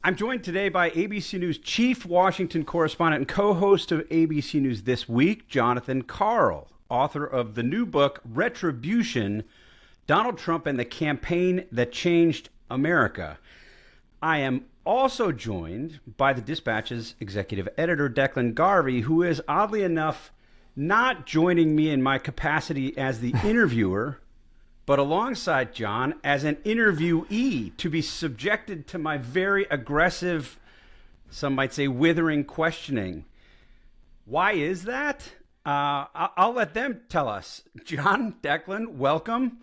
I'm joined today by ABC News chief Washington correspondent and co-host of ABC News This Week, Jonathan Karl, author of the new book, Retribution, Donald Trump and the Campaign That Changed America. I am also joined by the Dispatch's executive editor, Declan Garvey, who is, oddly enough, not joining me in my capacity as the interviewer, but alongside John as an interviewee to be subjected to my very aggressive, some might say withering questioning. Why is that? I'll let them tell us. John, Declan, welcome.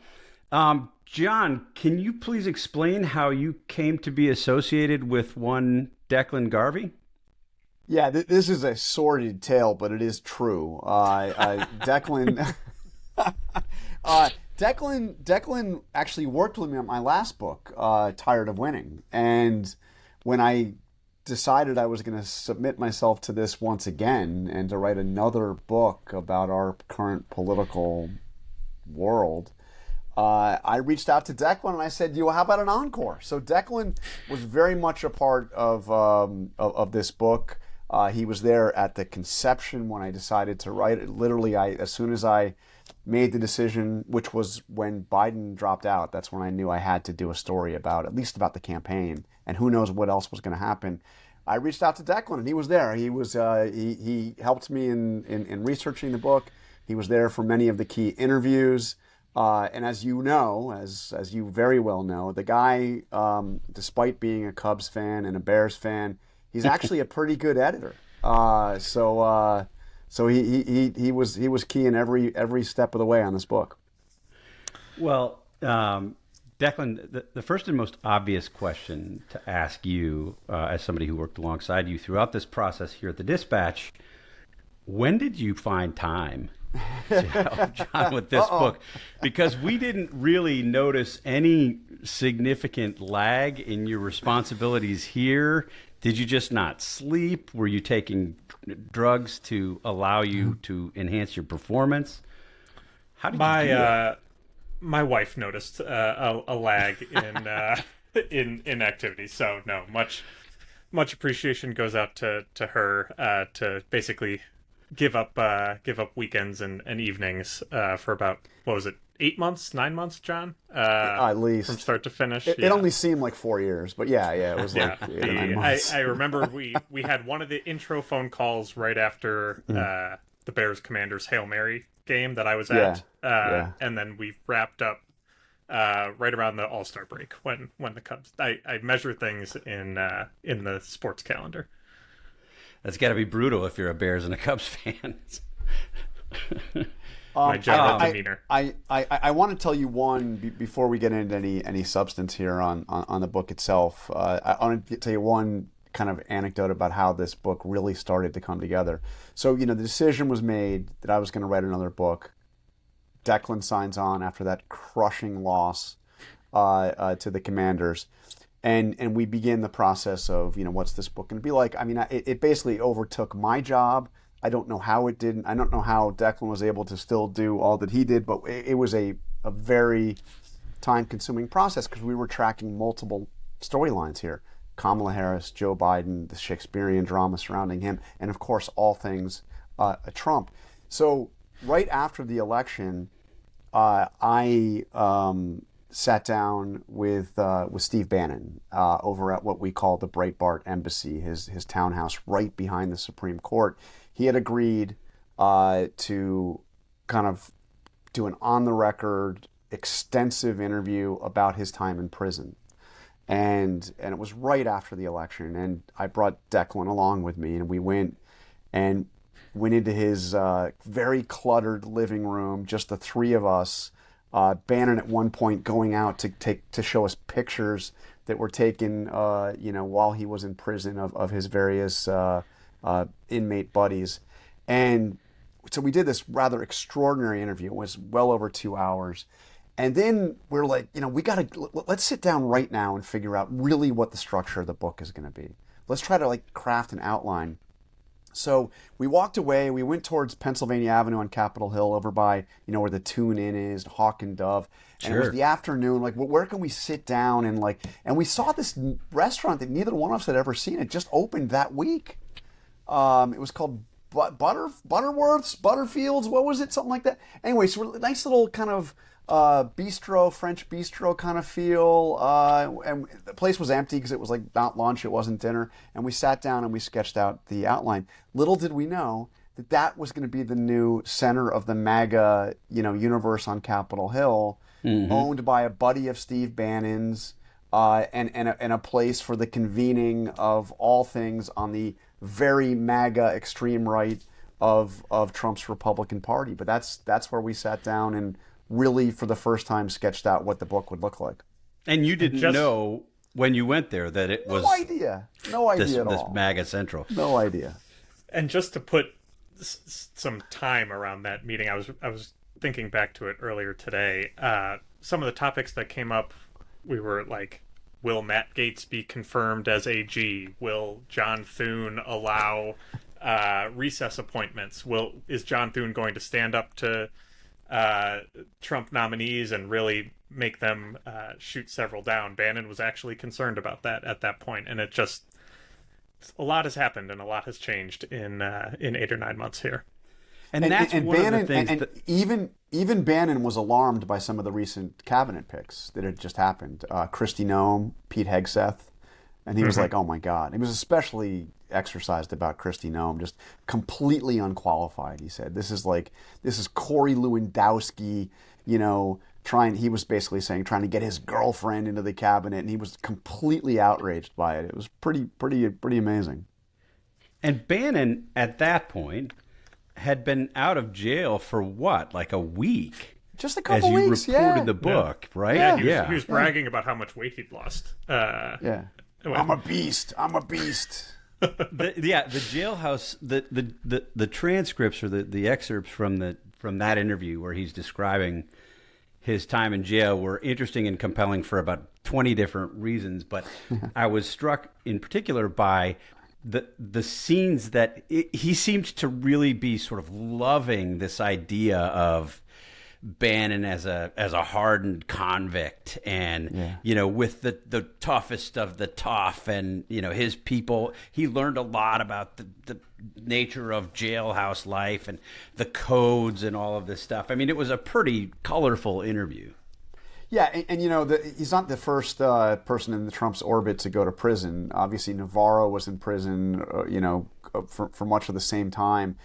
John, can you please explain how you came to be associated with one Declan Garvey? Yeah, this is a sordid tale, but it is true. Declan... Declan actually worked with me on my last book, Tired of Winning. And when I decided I was going to submit myself to this once again and to write another book about our current political world, I reached out to Declan and I said, how about an encore? So Declan was very much a part of this book. He was there at the conception when I decided to write it. Literally, as soon as I made the decision, which was when Biden dropped out, that's when I knew I had to do a story at least about the campaign, and who knows what else was going to happen. I reached out to Declan, and he was there. He helped me in researching the book. He was there for many of the key interviews. And as you know, as you very well know, the guy, despite being a Cubs fan and a Bears fan, he's actually a pretty good editor. So he was key in every step of the way on this book. Well, Declan, the first and most obvious question to ask you, as somebody who worked alongside you throughout this process here at the Dispatch, when did you find time to help John with this book? Because we didn't really notice any significant lag in your responsibilities here. Did you just not sleep? Were you taking drugs to allow you to enhance your performance? How did you do that? My wife noticed a lag in activity. So no, much appreciation goes out to her to basically give up weekends and evenings for about, what was it, 9 months, John? At least. From start to finish. It only seemed like 4 years, but yeah, it was like 8 or 9 months. I remember we had one of the intro phone calls right after the Bears Commanders Hail Mary game that I was at. And then we wrapped up right around the All-Star break when the Cubs... I measure things in the sports calendar. That's got to be brutal if you're a Bears and a Cubs fan. My general demeanor. I want to tell you one before we get into any substance here on the book itself. I want to tell you one kind of anecdote about how this book really started to come together. So, the decision was made that I was going to write another book. Declan signs on after that crushing loss to the Commanders. And we begin the process of, what's this book going to be like? I mean, it basically overtook my job. I don't know how it didn't. I don't know how Declan was able to still do all that he did, but it was a very time-consuming process because we were tracking multiple storylines here. Kamala Harris, Joe Biden, the Shakespearean drama surrounding him, and of course all things Trump. So right after the election, I sat down with Steve Bannon over at what we call the Breitbart Embassy, his townhouse right behind the Supreme Court. He had agreed to kind of do an on-the-record, extensive interview about his time in prison. And it was right after the election. And I brought Declan along with me, and we went into his very cluttered living room, just the three of us. Bannon at one point going out to show us pictures that were taken, while he was in prison of his various inmate buddies. And so we did this rather extraordinary interview. It was well over 2 hours. And then we're like, let's sit down right now and figure out really what the structure of the book is going to be. Let's try to craft an outline. So we walked away. We went towards Pennsylvania Avenue on Capitol Hill, over by where the Tune Inn is, Hawk and Dove. And it was the afternoon. Like, where can we sit down and we saw this restaurant that neither one of us had ever seen. It just opened that week. It was called Butterworth's, Butterfields. What was it? Something like that. Anyway, so nice little kind of bistro, French bistro kind of feel. And the place was empty because it was like not lunch, it wasn't dinner. And we sat down and we sketched out the outline. Little did we know that was going to be the new center of the MAGA, universe on Capitol Hill, owned by a buddy of Steve Bannon's, and a place for the convening of all things on the very MAGA extreme right of Trump's Republican Party. But that's where we sat down and really, for the first time, sketched out what the book would look like. And you didn't know when you went there that it was... No idea at all. This MAGA Central. No idea. And just to put some time around that meeting, I was thinking back to it earlier today. Some of the topics that came up, we were like, will Matt Gaetz be confirmed as AG? Will John Thune allow recess appointments? Is John Thune going to stand up to Trump nominees and really make them shoot several down? Bannon was actually concerned about that at that point, and a lot has happened and a lot has changed in 8 or 9 months here. And that's one Bannon, of the things. Even Bannon was alarmed by some of the recent cabinet picks that had just happened. Kristi Noem, Pete Hegseth, and he was like, "Oh my God!" He was especially exercised about Kristi Noem, just completely unqualified. He said, "This is Corey Lewandowski, He was basically saying trying to get his girlfriend into the cabinet, and he was completely outraged by it. It was pretty amazing." And Bannon, at that point, had been out of jail for what, like a week? Just a couple weeks, as you reported the book, right? Yeah, he was bragging about how much weight he'd lost. I'm a beast. The jailhouse, the transcripts or the excerpts from that interview where he's describing his time in jail were interesting and compelling for about 20 different reasons. But I was struck in particular by the scenes that he seemed to really be sort of loving this idea of Bannon as a hardened convict, and with the toughest of the tough, and his people. He learned a lot about the nature of jailhouse life and the codes and all of this stuff. I mean, it was a pretty colorful interview. Yeah, and he's not the first person in the Trump's orbit to go to prison. Obviously, Navarro was in prison, for much of the same time.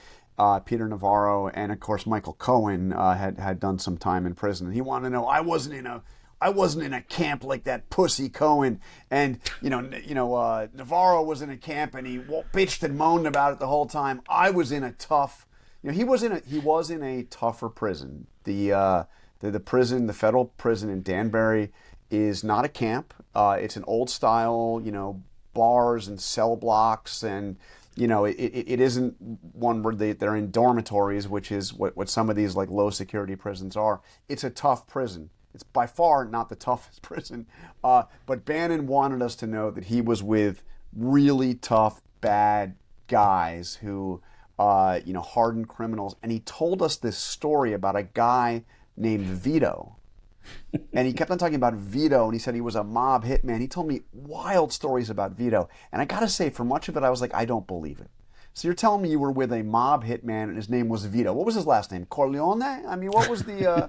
Peter Navarro and, of course, Michael Cohen had done some time in prison. And he wanted to know, I wasn't in a camp like that pussy Cohen, and Navarro was in a camp and he bitched and moaned about it the whole time. I was in a tough, he was in a tougher prison. The prison, the federal prison in Danbury, is not a camp. It's an old style, bars and cell blocks, and it isn't one where they're in dormitories, which is what some of these like low security prisons are. It's a tough prison. It's by far not the toughest prison. But Bannon wanted us to know that he was with really tough, bad guys who, hardened criminals. And he told us this story about a guy named Vito. And he kept on talking about Vito, and he said he was a mob hitman. He told me wild stories about Vito. And I got to say, for much of it, I was like, I don't believe it. So you're telling me you were with a mob hitman and his name was Vito. What was his last name? Corleone? I mean, what was the...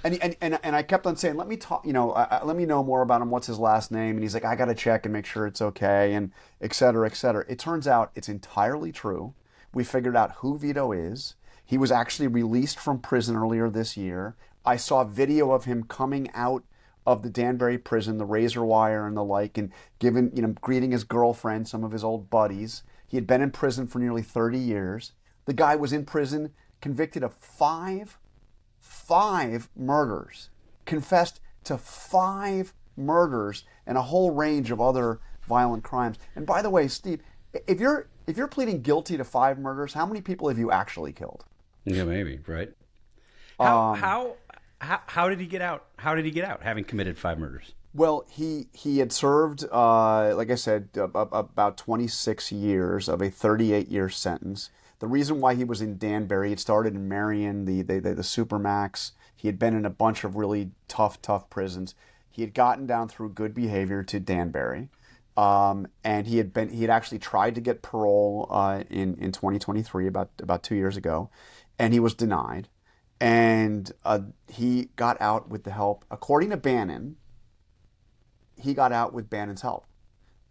and I kept on saying, let me talk, let me know more about him. What's his last name? And he's like, I got to check and make sure it's okay, and et cetera, et cetera. It turns out it's entirely true. We figured out who Vito is. He was actually released from prison earlier this year. I saw video of him coming out of the Danbury prison, the razor wire and the like, and greeting his girlfriend, some of his old buddies. He had been in prison for nearly 30 years. The guy was in prison, convicted of five murders, confessed to 5 murders and a whole range of other violent crimes. And by the way, Steve, if you're pleading guilty to 5 murders, how many people have you actually killed? Yeah, maybe, right? How did he get out? How did he get out, having committed 5 murders? Well, he had served, like I said, about 26 years of a 38-year sentence. The reason why he was in Danbury, it started in Marion, the Supermax. He had been in a bunch of really tough prisons. He had gotten down through good behavior to Danbury, and he had actually tried to get parole in 2023, about 2 years ago, and he was denied. And he got out with the help, according to Bannon. He got out with Bannon's help.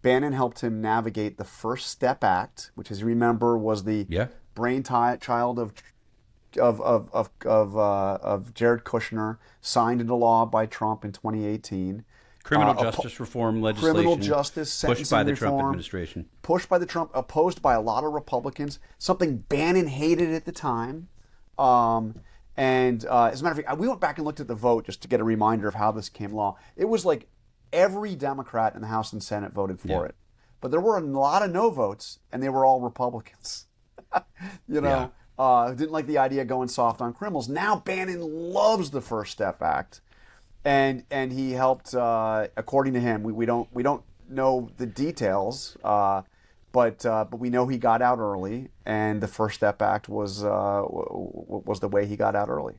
Bannon helped him navigate the First Step Act, which, as you remember, was the brainchild of Jared Kushner, signed into law by Trump in 2018. Criminal justice reform legislation. Criminal justice, sentencing pushed by the reform, Trump administration. Pushed by the Trump, opposed by a lot of Republicans. Something Bannon hated at the time. And as a matter of fact, we went back and looked at the vote just to get a reminder of how this came law. It was like every Democrat in the House and Senate voted for it. But there were a lot of no votes, and they were all Republicans. Didn't like the idea of going soft on criminals. Now Bannon loves the First Step Act, and he helped. According to him, we don't know the details, but we know he got out early, and the First Step Act was the way he got out early.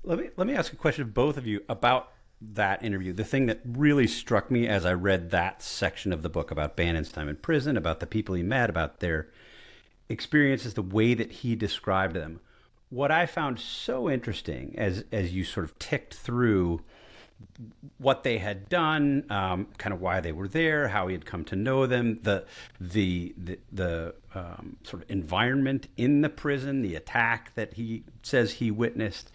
Let me ask a question of both of you about that interview. The thing that really struck me as I read that section of the book about Bannon's time in prison, about the people he met, about their experiences, the way that he described them. What I found so interesting as you sort of ticked through what they had done, kind of why they were there, how he had come to know them, the sort of environment in the prison, the attack that he says he witnessed.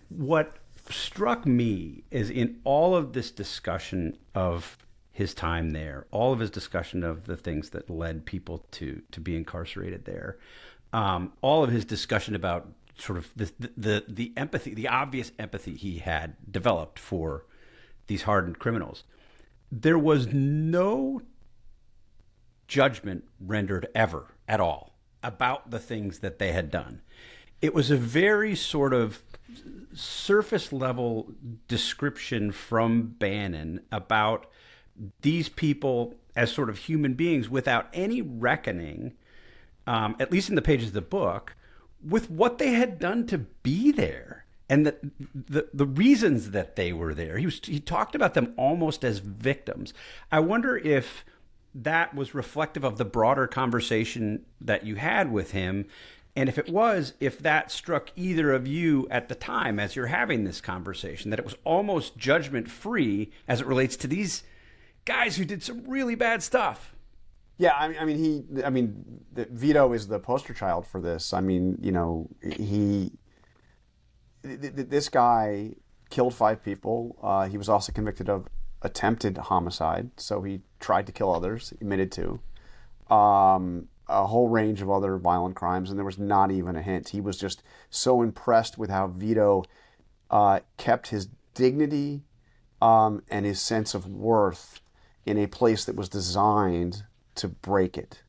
What struck me is in all of this discussion of his time there, all of his discussion of the things that led people to be incarcerated there, all of his discussion about sort of the empathy, the obvious empathy he had developed for these hardened criminals. There was no judgment rendered ever at all about the things that they had done. It was a very sort of surface level description from Bannon about these people as sort of human beings without any reckoning, at least in the pages of the book, with what they had done to be there and the reasons that they were there. He talked about them almost as victims. I wonder if that was reflective of the broader conversation that you had with him. And if it was, if that struck either of you at the time as you're having this conversation, that it was almost judgment-free as it relates to these guys who did some really bad stuff. Yeah, I mean, Vito is the poster child for this. I mean, this guy killed 5 people. He was also convicted of attempted homicide, so he tried to kill others, admitted to. A whole range of other violent crimes, and there was not even a hint. He was just so impressed with how Vito kept his dignity and his sense of worth in a place that was designed to break it.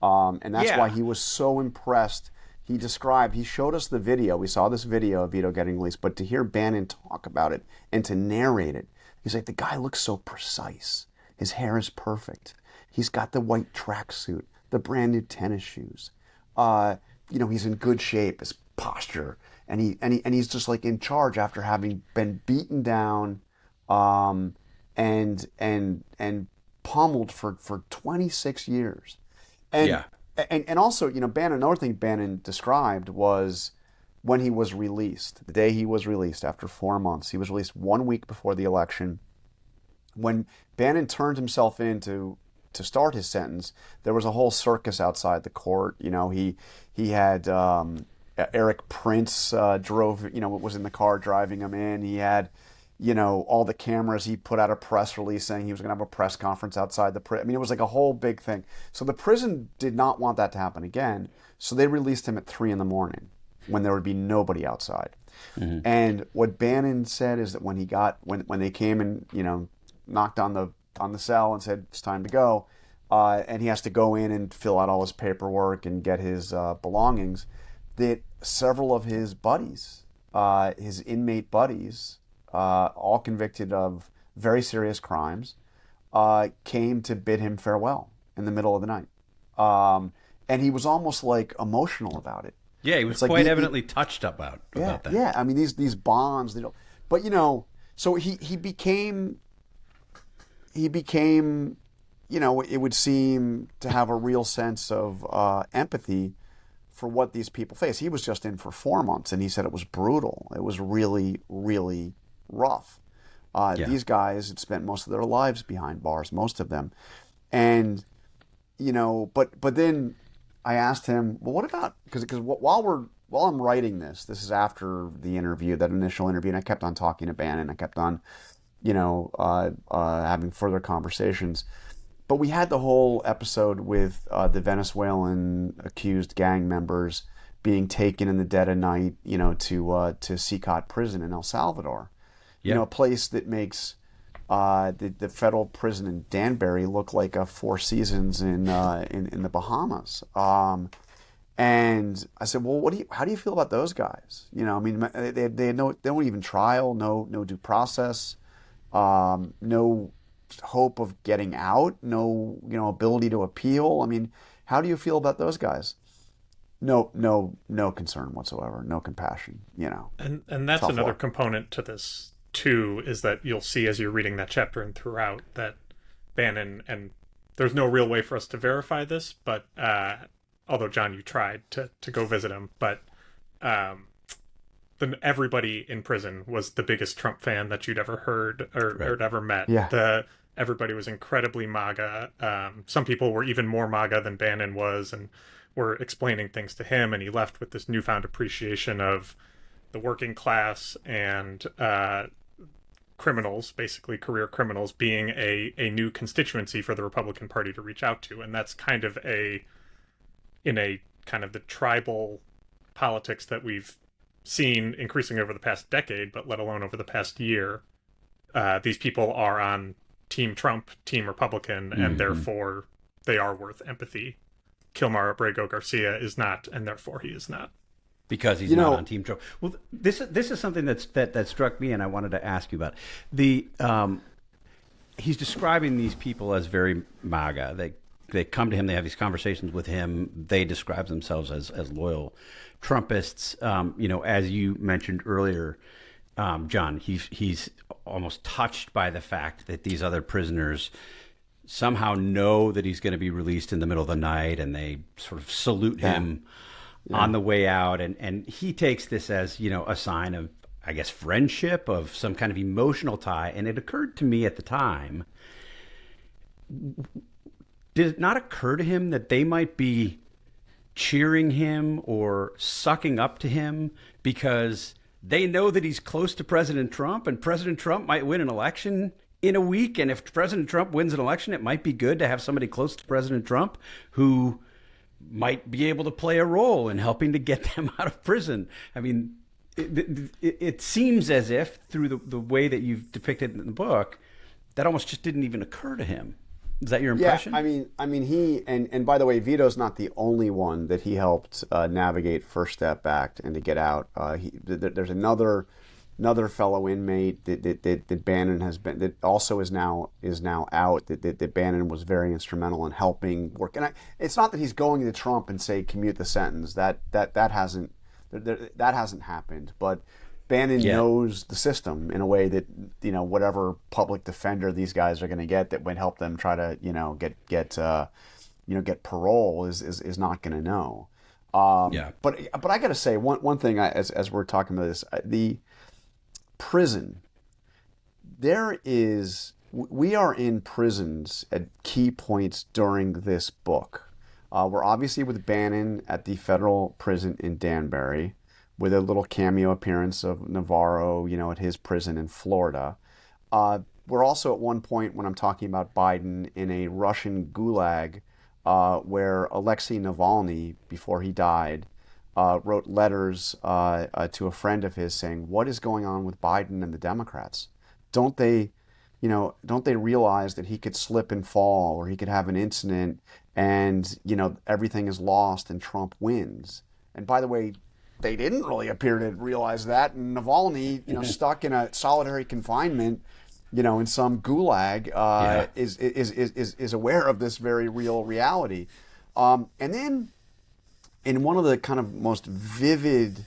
And that's why he was so impressed. He showed us the video. We saw this video of Vito getting released, but to hear Bannon talk about it and to narrate it, he's like, the guy looks so precise. His hair is perfect. He's got the white tracksuit, the brand new tennis shoes. He's in good shape, his posture, and he's just like in charge after having been beaten down, and pummeled for 26 years. And also, Bannon, another thing Bannon described was when he was released, the day he was released after 4 months. He was released 1 week before the election. When Bannon turned himself in to start his sentence, there was a whole circus outside the court. He had Eric Prince was in the car driving him in. He had all the cameras. He put out a press release saying he was going to have a press conference outside the prison. I mean, it was like a whole big thing. So the prison did not want that to happen again. So they released him at 3 a.m. when there would be nobody outside. Mm-hmm. And what Bannon said is that when they came and knocked on the cell and said it's time to go, and he has to go in and fill out all his paperwork and get his belongings, that several of his buddies, his inmate buddies, all convicted of very serious crimes, came to bid him farewell in the middle of the night. And he was almost like emotional about it. Yeah, he was It's like quite evidently touched about that. Yeah. I mean, these bonds, but so he became, it would seem to have a real sense of empathy for what these people face. He was just in for 4 months, and he said it was brutal. It was really, really rough. These guys had spent most of their lives behind bars, most of them, and but then I asked him, well, what about, because while I'm writing this is after the interview, that initial interview, and I kept on talking to Bannon, I kept on, having further conversations, but we had the whole episode with the Venezuelan accused gang members being taken in the dead of night, to Sikot prison in El Salvador, a place that makes the federal prison in Danbury look like a Four Seasons in the Bahamas. And I said, well, how do you feel about those guys? They don't even trial, no due process, no hope of getting out, no ability to appeal. I mean, how do you feel about those guys? No concern whatsoever, no compassion. And that's another component to this too, is that you'll see as you're reading that chapter and throughout that Bannon, and there's no real way for us to verify this, but although John, you tried to go visit him, but everybody in prison was the biggest Trump fan that you'd ever heard or ever met. Yeah. Everybody was incredibly MAGA. Some people were even more MAGA than Bannon was, and were explaining things to him, and he left with this newfound appreciation of the working class and criminals, basically career criminals, being a new constituency for the Republican Party to reach out to. And that's kind of in a kind of the tribal politics that we've seen increasing over the past decade, but let alone over the past year. These people are on Team Trump, Team Republican, and therefore they are worth empathy. Kilmar Abrego Garcia is not, and therefore he is not. Because he's not on Team Trump. Well, this is something that struck me, and I wanted to ask you about. He's describing these people as very MAGA. They come to him, they have these conversations with him. They describe themselves as loyal Trumpists. As you mentioned earlier, John, he's almost touched by the fact that these other prisoners somehow know that he's going to be released in the middle of the night, and they sort of salute him on the way out, and he takes this as a sign of, I guess, friendship, of some kind of emotional tie. And it occurred to me at the time, did it not occur to him that they might be cheering him or sucking up to him because they know that he's close to President Trump, and President Trump might win an election in a week, and if President Trump wins an election, it might be good to have somebody close to President Trump who might be able to play a role in helping to get them out of prison. I mean, it seems as if, through the way that you've depicted it in the book, that almost just didn't even occur to him. Is that your impression? Yeah, I mean, he and by the way, Vito's not the only one that he helped navigate First Step Act and to get out. There's another fellow inmate that Bannon has been, that also is now out, that Bannon was very instrumental in helping work. And it's not that he's going to Trump and say commute the sentence. That hasn't happened. But Bannon knows the system in a way that whatever public defender these guys are going to get that would help them try to get parole is not going to know. But I got to say one thing as we're talking about this, the prison. We are in prisons at key points during this book. We're obviously with Bannon at the federal prison in Danbury, with a little cameo appearance of Navarro, at his prison in Florida. We're also at one point, when I'm talking about Biden, in a Russian gulag where Alexei Navalny, before he died, wrote letters to a friend of his saying, "What is going on with Biden and the Democrats? Don't they realize that he could slip and fall, or he could have an incident, and everything is lost and Trump wins?" And by the way, they didn't really appear to realize that. And Navalny, stuck in a solitary confinement, in some gulag, is aware of this very real reality. And then, in one of the kind of most vivid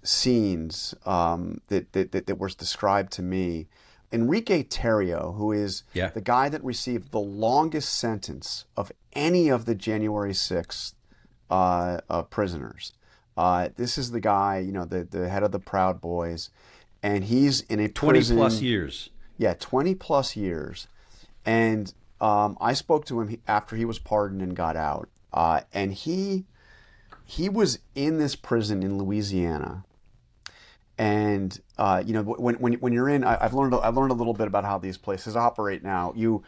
scenes that was described to me, Enrique Tarrio, who is the guy that received the longest sentence of any of the January 6th prisoners. This is the guy, the head of the Proud Boys, and he's in a 20 prison. plus years. Yeah, 20 plus years. And I spoke to him after he was pardoned and got out. And he was in this prison in Louisiana. And when you're in, I've learned a little bit about how these places operate now. You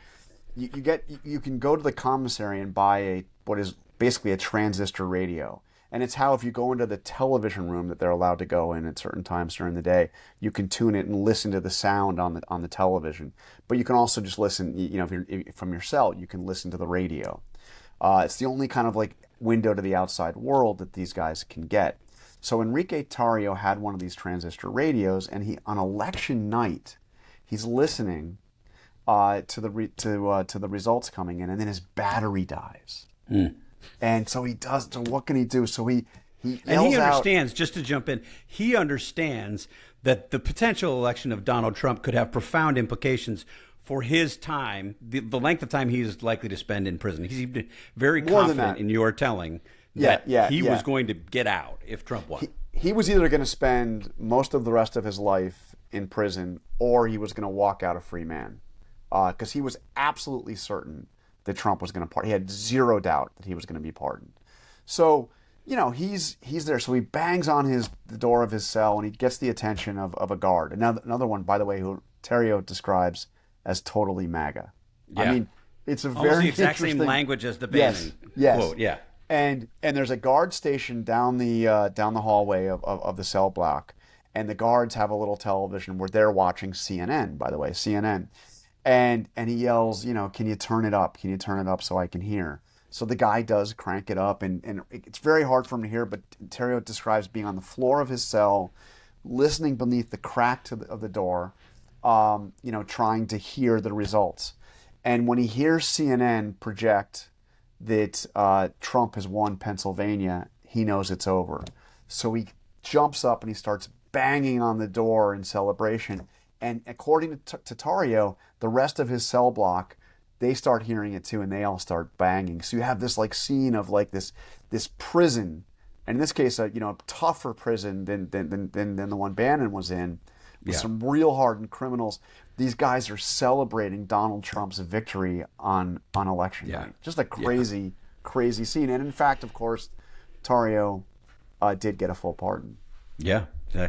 can go to the commissary and buy what is basically a transistor radio. And it's how, if you go into the television room that they're allowed to go in at certain times during the day, you can tune it and listen to the sound on the television. But you can also just listen, if you're from your cell, you can listen to the radio. It's the only kind of like window to the outside world that these guys can get. So Enrique Tarrio had one of these transistor radios, and on election night, he's listening to the results coming in, and then his battery dies. And so he does. So what can he do? So he yells and he understands. out, just to jump in, he understands that the potential election of Donald Trump could have profound implications for his time, the length of time he is likely to spend in prison. He's very confident in your telling that he was going to get out if Trump won. He was either going to spend most of the rest of his life in prison, or he was going to walk out a free man, because he was absolutely certain that Trump was going to pardon. He had zero doubt that he was going to be pardoned. So, he's there. So he bangs on the door of his cell, and he gets the attention of a guard. Another one, by the way, who Tarrio describes as totally MAGA. Yeah. I mean, it's a almost very the exact same interesting language as the Bannon yes. quote. Yeah. And there's a guard station down the hallway of the cell block, and the guards have a little television where they're watching CNN. By the way, CNN. And he yells, can you turn it up? Can you turn it up so I can hear? So the guy does crank it up, and it's very hard for him to hear, but Tarrio describes being on the floor of his cell, listening beneath the crack of the door, trying to hear the results. And when he hears CNN project that Trump has won Pennsylvania, he knows it's over. So he jumps up and he starts banging on the door in celebration. And according to Tarrio, the rest of his cell block, they start hearing it too, and they all start banging. So you have this scene of this prison, and in this case, a tougher prison than the one Bannon was in, with some real hardened criminals. These guys are celebrating Donald Trump's victory on election night. Just a crazy scene. And in fact, of course, Tarrio did get a full pardon. Yeah.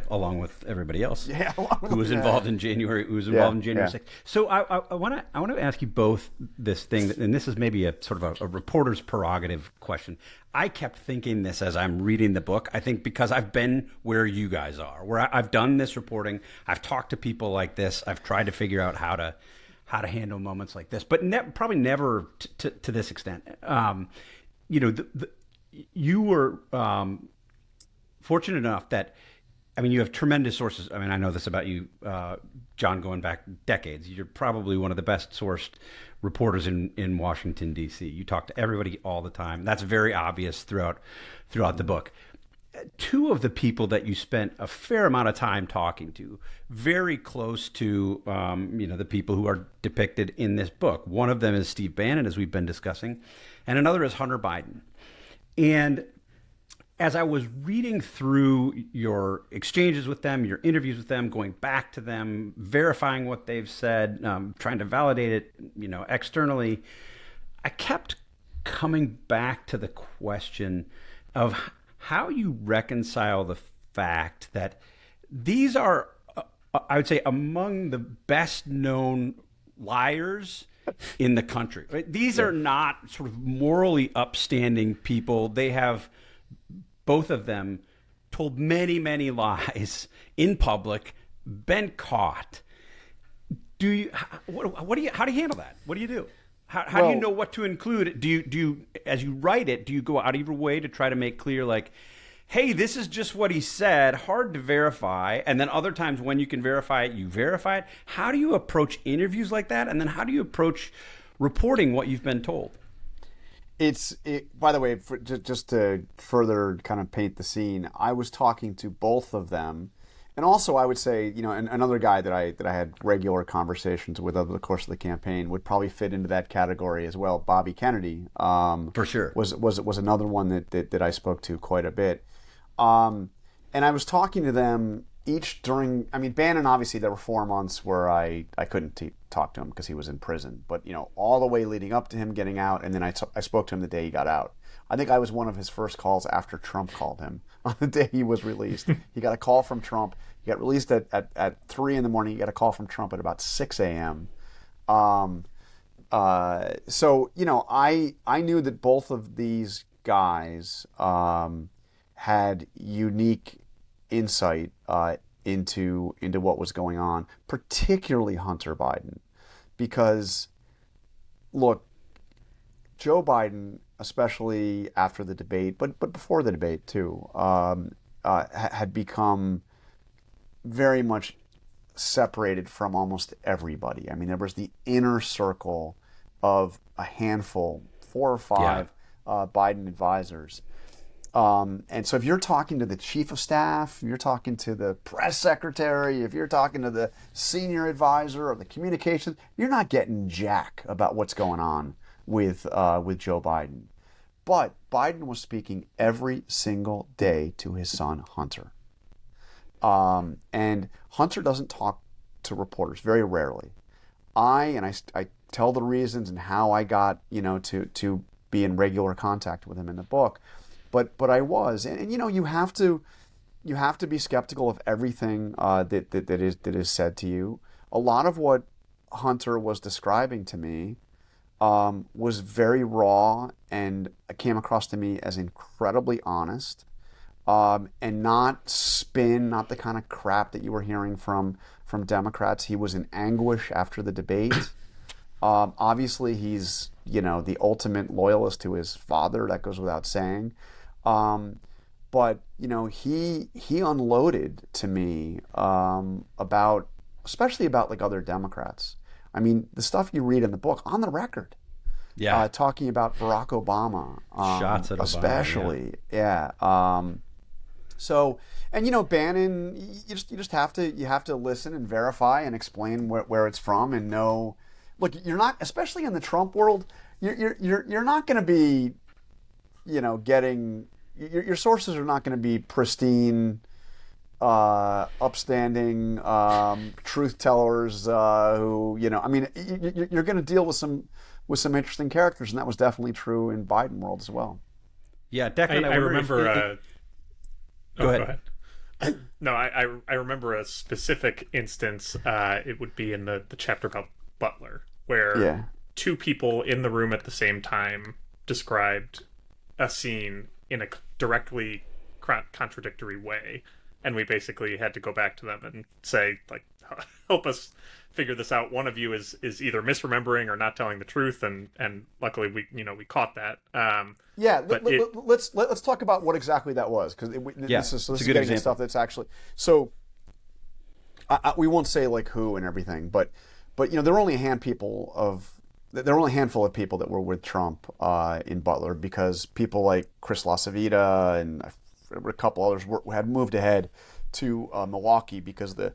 Along with everybody else who was involved in January, 6th. So I want to ask you both this thing, and this is maybe a sort of a reporter's prerogative question. I kept thinking this as I'm reading the book. I think because I've been where you guys are, where I've done this reporting, I've talked to people like this, I've tried to figure out how to handle moments like this, but probably never to this extent. You were fortunate enough that. I mean, you have tremendous sources. I mean, I know this about you, John, going back decades. You're probably one of the best sourced reporters in Washington, D.C. You talk to everybody all the time. That's very obvious throughout the book. Two of the people that you spent a fair amount of time talking to, very close to, the people who are depicted in this book. One of them is Steve Bannon, as we've been discussing, and another is Hunter Biden. And as I was reading through your exchanges with them, your interviews with them, going back to them, verifying what they've said, trying to validate it, externally, I kept coming back to the question of how you reconcile the fact that these are, I would say, among the best known liars in the country. Right? These are not sort of morally upstanding people. They have, both of them, told many, many lies in public, been caught. How do you handle that? What do you do? How do you know what to include? Do you, as you write it, do you go out of your way to try to make clear, like, hey, this is just what he said, hard to verify, and then other times when you can verify it, you verify it. How do you approach interviews like that? And then how do you approach reporting what you've been told? By the way, just to further kind of paint the scene, I was talking to both of them. And also, I would say, another guy that I had regular conversations with over the course of the campaign would probably fit into that category as well. Bobby Kennedy, for sure, was another one that I spoke to quite a bit. And I was talking to them each during. I mean, Bannon, obviously, there were 4 months where I couldn't talk to him because he was in prison. But all the way leading up to him getting out, and then I spoke to him the day he got out. I think I was one of his first calls after Trump called him on the day he was released. He got a call from Trump. He got released at 3 in the morning. He got a call from Trump at about 6 a.m. So, I knew that both of these guys had unique insight into what was going on, particularly Hunter Biden. Because, look, Joe Biden, especially after the debate, but before the debate too, had become very much separated from almost everybody. I mean, there was the inner circle of a handful, 4 or 5 Biden advisors. And so if you're talking to the chief of staff, if you're talking to the press secretary, if you're talking to the senior advisor or the communications, you're not getting jack about what's going on with Joe Biden. But Biden was speaking every single day to his son, Hunter. And Hunter doesn't talk to reporters, very rarely. I tell the reasons and how I got, to be in regular contact with him in the book. But I was, and you have to be skeptical of everything that is said to you. A lot of what Hunter was describing to me was very raw and came across to me as incredibly honest, and not spin, not the kind of crap that you were hearing from Democrats. He was in anguish after the debate. Obviously, he's the ultimate loyalist to his father. That goes without saying. But he unloaded to me especially about like other Democrats. I mean, the stuff you read in the book on the record, talking about Barack Obama, shots at Obama, especially, So, and Bannon, you just have to listen and verify and explain where it's from and know. Look, you're not, especially in the Trump world, you're not going to be, getting your sources are not going to be pristine, upstanding truth tellers who I mean, you're going to deal with some interesting characters, and that was definitely true in Biden world as well. Yeah, Declan, I remember. Go ahead. No, I remember a specific instance. It would be in the chapter about Butler, where 2 people in the room at the same time described a scene in a directly contradictory way, and we basically had to go back to them and say, like, help us figure this out. One of you is either misremembering or not telling the truth, and luckily we caught that. Let's talk about what exactly that was, because this is getting into stuff that's actually so. We won't say like who and everything, but there were only a handful of people that were with Trump in Butler, because people like Chris LaCivita and a couple others had moved ahead to Milwaukee because the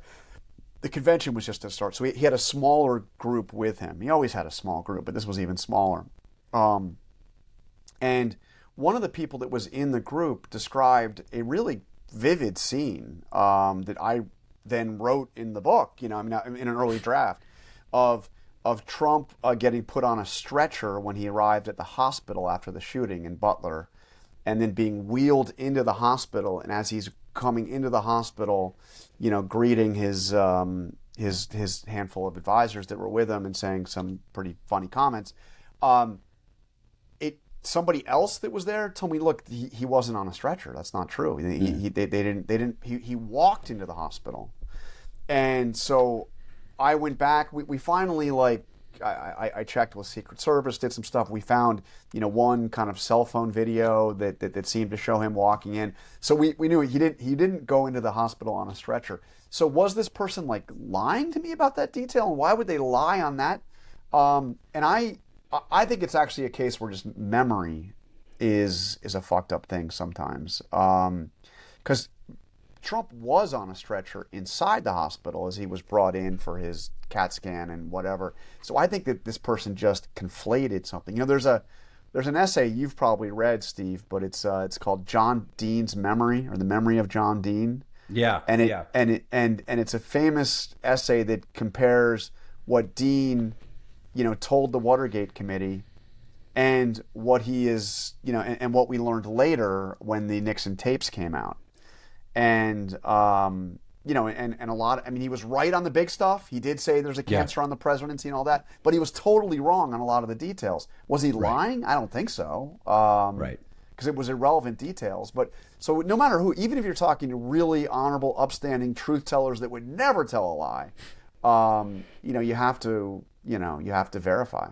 convention was just to start. So he had a smaller group with him. He always had a small group, but this was even smaller. And one of the people that was in the group described a really vivid scene that I then wrote in the book, in an early draft of Trump getting put on a stretcher when he arrived at the hospital after the shooting in Butler, and then being wheeled into the hospital. And as he's coming into the hospital, greeting his handful of advisors that were with him and saying some pretty funny comments. Somebody else that was there told me, look, he wasn't on a stretcher. That's not true. He walked into the hospital. And so I went back. We finally I checked with Secret Service, did some stuff. We found, one kind of cell phone video that seemed to show him walking in. So we knew he didn't go into the hospital on a stretcher. So was this person like lying to me about that detail? And why would they lie on that? And I think it's actually a case where just memory is a fucked up thing sometimes. Because Trump was on a stretcher inside the hospital as he was brought in for his CAT scan and whatever. So I think that this person just conflated something. There's an essay you've probably read, Steve, but it's called John Dean's Memory, or The Memory of John Dean. Yeah. And it's a famous essay that compares what Dean, told the Watergate Committee and what he is, and what we learned later when the Nixon tapes came out. And, and a lot, he was right on the big stuff. He did say there's a cancer on the presidency and all that, but he was totally wrong on a lot of the details. Was he lying? I don't think so. Right. Because it was irrelevant details. But so no matter who, even if you're talking to really honorable, upstanding truth tellers that would never tell a lie, you have to verify.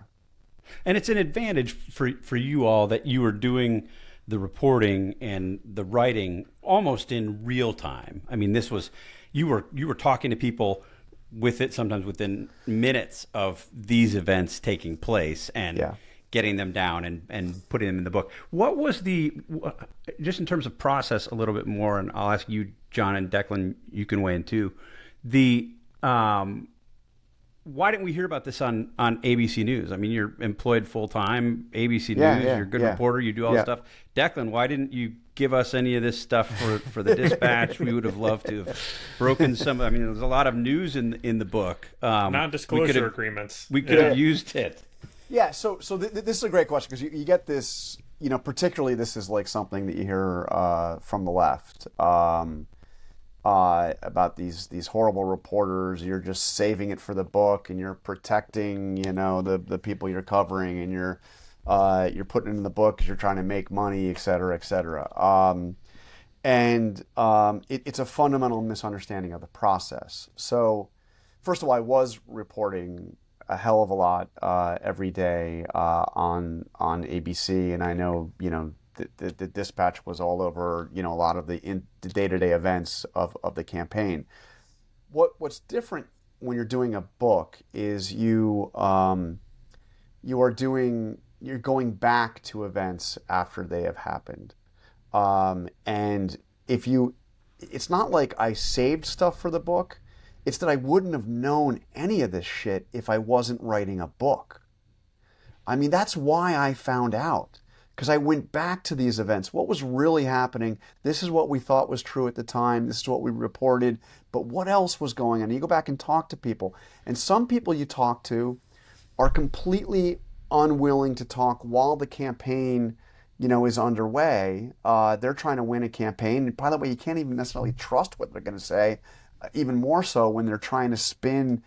And it's an advantage for you all that you are doing the reporting and the writing almost in real time. This was you were talking to people with it sometimes within minutes of these events taking place and getting them down and putting them in the book. What was just in terms of process a little bit more, and I'll ask you, John, and Declan, you can weigh in too. Why didn't we hear about this on ABC News? You're employed full-time, ABC News, you're a good reporter, you do all this stuff. Declan, why didn't you give us any of this stuff for the Dispatch? We would have loved to have broken some. There's a lot of news in the book. Non-disclosure agreements. We could have used it. Yeah, so this is a great question, because you get this, particularly this is like something that you hear from the left. About these horrible reporters. You're just saving it for the book, and you're protecting, the people you're covering, and you're putting it in the book because you're trying to make money, et cetera, et cetera. It's a fundamental misunderstanding of the process. So, first of all, I was reporting a hell of a lot every day on ABC, and I know, the Dispatch was all over, a lot of the day-to-day events of the campaign. What's different when you're doing a book is you're going back to events after they have happened, and it's not like I saved stuff for the book. It's that I wouldn't have known any of this shit if I wasn't writing a book. That's why I found out. Because I went back to these events. What was really happening? This is what we thought was true at the time. This is what we reported. But what else was going on? And you go back and talk to people. And some people you talk to are completely unwilling to talk while the campaign, is underway. They're trying to win a campaign. And by the way, you can't even necessarily trust what they're going to say. Even more so when they're trying to spin,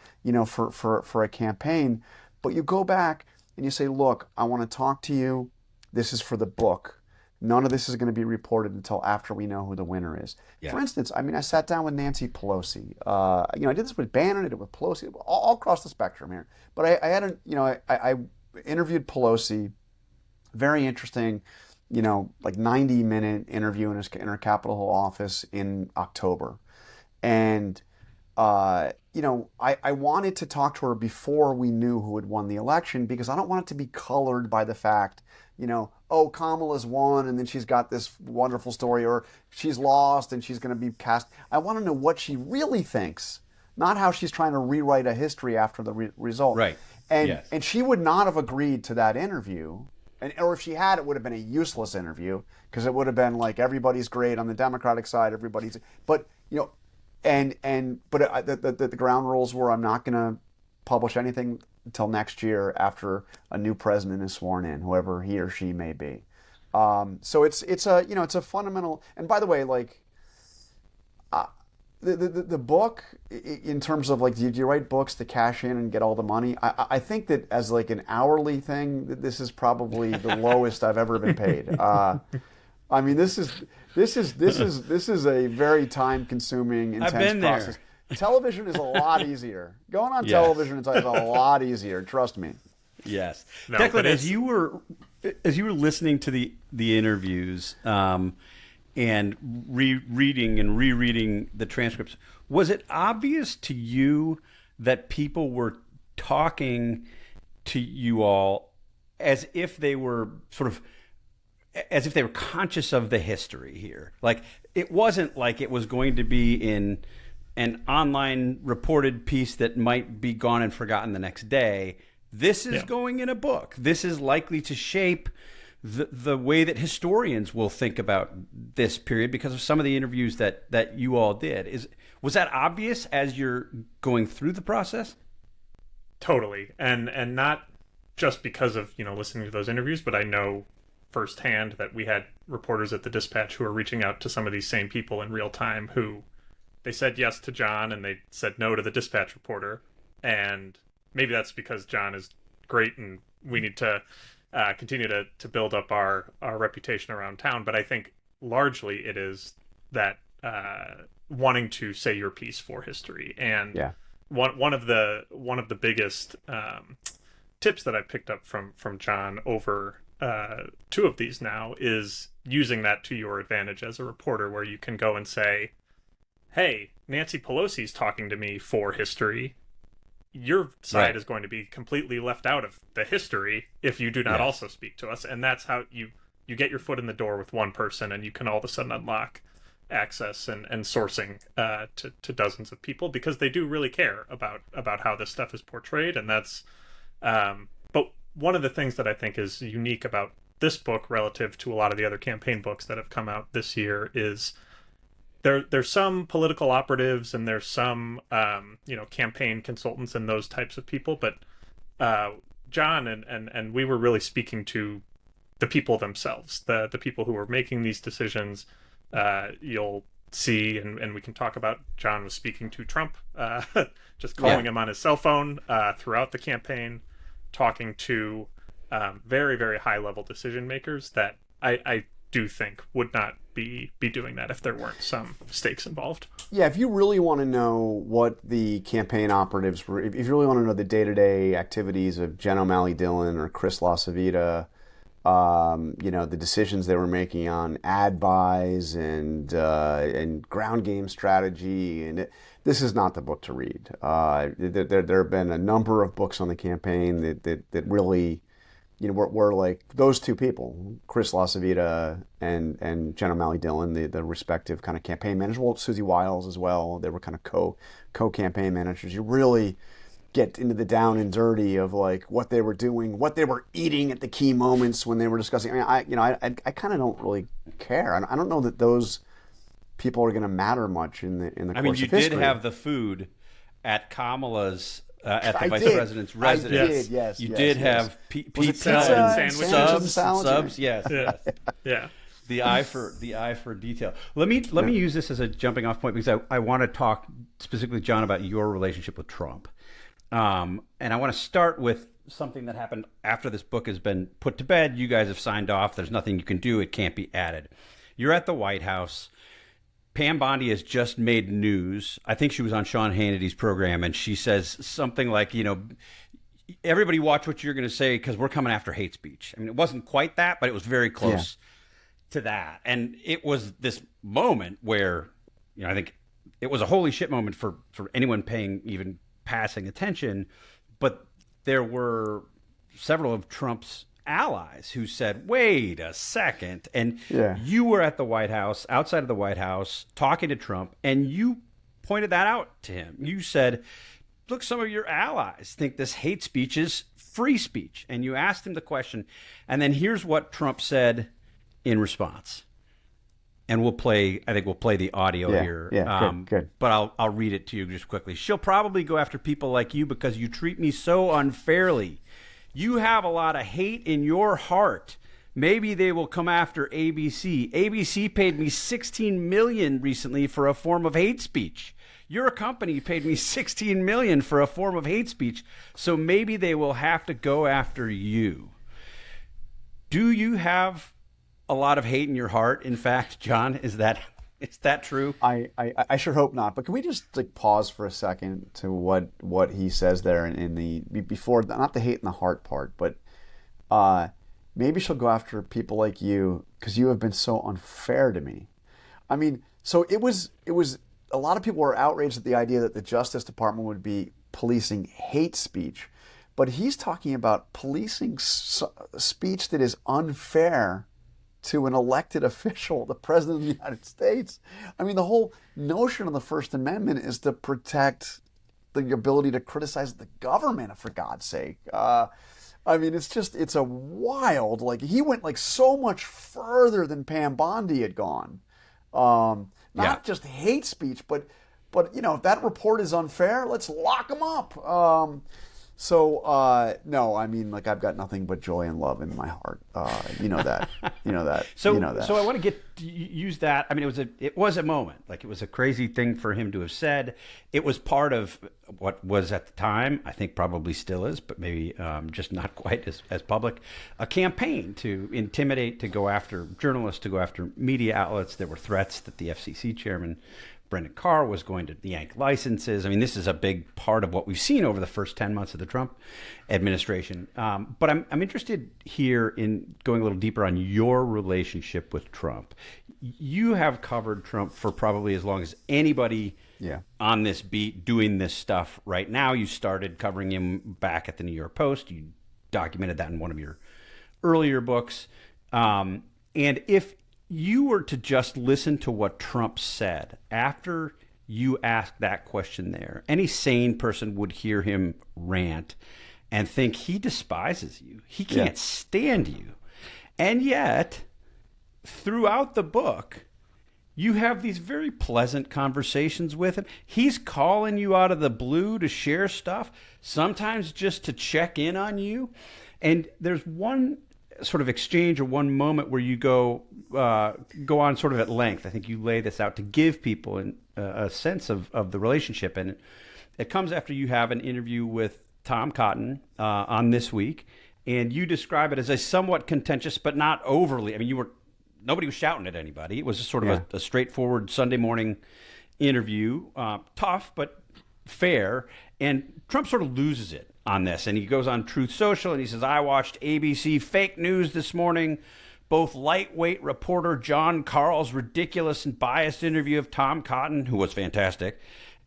for a campaign. But you go back and you say, look, I want to talk to you. This is for the book. None of this is going to be reported until after we know who the winner is. Yeah. For instance, I sat down with Nancy Pelosi. I did this with Bannon, I did it with Pelosi, all across the spectrum here. But I interviewed Pelosi. Very interesting, like 90-minute interview in her Capitol Hill office in October. And, I wanted to talk to her before we knew who had won the election, because I don't want it to be colored by the fact, Kamala's won and then she's got this wonderful story, or she's lost and she's going to be cast. I want to know what she really thinks, not how she's trying to rewrite a history after the result. Right. And she would not have agreed to that interview. Or if she had, it would have been a useless interview, because it would have been like, everybody's great on the Democratic side, but the ground rules were, I'm not going to publish anything until next year after a new president is sworn in, whoever he or she may be. So it's a fundamental. And by the way, like the book, in terms of like, do you write books to cash in and get all the money? I think that as like an hourly thing, this is probably the lowest I've ever been paid. This is a very time consuming, intense process. television is a lot easier. Going on Yes. television is a lot easier. Trust me. Yes, No, Declan, but as you were listening to the interviews and rereading and rereading the transcripts, was it obvious to you that people were talking to you all as if they were conscious of the history here? Like, it wasn't like it was going to be in an online reported piece that might be gone and forgotten the next day. This is going in a book. This is likely to shape the way that historians will think about this period because of some of the interviews that you all did. Was that obvious as you're going through the process? Totally. And not just because of, listening to those interviews, but I know firsthand that we had reporters at the Dispatch who were reaching out to some of these same people in real time who they said yes to John and they said no to the Dispatch reporter. And maybe that's because John is great and we need to continue to build up our reputation around town. But I think largely it is that wanting to say your piece for history. And one of the biggest tips that I picked up from John over two of these now is using that to your advantage as a reporter, where you can go and say, hey, Nancy Pelosi's talking to me for history. Your side is going to be completely left out of the history if you do not also speak to us. And that's how you get your foot in the door with one person, and you can all of a sudden unlock access and sourcing to dozens of people, because they do really care about how this stuff is portrayed. And that's but one of the things that I think is unique about this book relative to a lot of the other campaign books that have come out this year is there's some political operatives and there's some campaign consultants and those types of people, but John and we were really speaking to the people themselves, the people who were making these decisions. You'll see, and we can talk about, John was speaking to Trump, just calling him on his cell phone throughout the campaign, talking to very, very high-level decision makers that I do think would not be doing that if there weren't some stakes involved. Yeah, if you really want to know what the campaign operatives were, if you really want to know the day-to-day activities of Jen O'Malley Dillon or Chris LaCivita, the decisions they were making on ad buys and ground game strategy, and this is not the book to read. There have been a number of books on the campaign that really, were like those two people, Chris LaCivita and Jen O'Malley Dillon, the respective kind of campaign managers. Well, Susie Wiles as well. They were kind of co-campaign managers. You really get into the down and dirty of like what they were doing, what they were eating at the key moments when they were discussing. I kind of don't really care. I don't know that those people are going to matter much in the course of history. You did have the food at Kamala's at the vice president's residence. I did, yes. You did have pizza and sandwiches, salads? subs. Yes. Yeah. The eye for detail. Let me use this as a jumping off point, because I want to talk specifically, John, about your relationship with Trump. And I want to start with something that happened after this book has been put to bed. You guys have signed off. There's nothing you can do. It can't be added. You're at the White House. Pam Bondi has just made news. I think she was on Sean Hannity's program, and she says something like, everybody watch what you're going to say because we're coming after hate speech. I mean, it wasn't quite that, but it was very close to that. And it was this moment where, I think it was a holy shit moment for anyone paying even passing attention. But there were several of Trump's allies who said, wait a second. And you were at the White House, outside of the White House, talking to Trump, and you pointed that out to him. You said, look, some of your allies think this hate speech is free speech. And you asked him the question. And then here's what Trump said in response. And we'll play the audio here. Yeah, good. But I'll read it to you just quickly. She'll probably go after people like you because you treat me so unfairly. You have a lot of hate in your heart. Maybe they will come after ABC. ABC paid me $16 million recently for a form of hate speech. Your company paid me $16 million for a form of hate speech, so maybe they will have to go after you. Do you have a lot of hate in your heart? In fact, John, is that Is that true? I sure hope not. But can we just like pause for a second to what he says there in the before, not the hate in the heart part, but maybe she'll go after people like you because you have been so unfair to me. I mean, so it was a lot of people were outraged at the idea that the Justice Department would be policing hate speech, but he's talking about policing speech that is unfair to an elected official, the President of the United States. I mean, the whole notion of the First Amendment is to protect the ability to criticize the government, for God's sake. I mean, it's a wild, like, he went like so much further than Pam Bondi had gone. Not just hate speech, but if that report is unfair, let's lock him up. No, I mean, like, I've got nothing but joy and love in my heart. You know that. So I want to use that. I mean, it was a moment. Like, it was a crazy thing for him to have said. It was part of what was at the time, I think probably still is, but maybe just not quite as public, a campaign to intimidate, to go after journalists, to go after media outlets. There were threats that the FCC chairman, Brendan Carr, was going to yank licenses. I mean, this is a big part of what we've seen over the first 10 months of the Trump administration. But I'm interested here in going a little deeper on your relationship with Trump. You have covered Trump for probably as long as anybody on this beat doing this stuff right now. You started covering him back at the New York Post. You documented that in one of your earlier books. And if you were to just listen to what Trump said after you asked that question there, any sane person would hear him rant and think he despises you. He can't stand you. And yet, throughout the book, you have these very pleasant conversations with him. He's calling you out of the blue to share stuff, sometimes just to check in on you. And there's one sort of exchange or one moment where you go on sort of at length. I think you lay this out to give people a sense of the relationship. And it comes after you have an interview with Tom Cotton on This Week, and you describe it as a somewhat contentious, but not overly. I mean, nobody was shouting at anybody. It was just sort of a straightforward Sunday morning interview, tough but fair. And Trump sort of loses it on this, and he goes on Truth Social and he says, I watched ABC fake news this morning. Both lightweight reporter Jonathan Karl's ridiculous and biased interview of Tom Cotton, who was fantastic,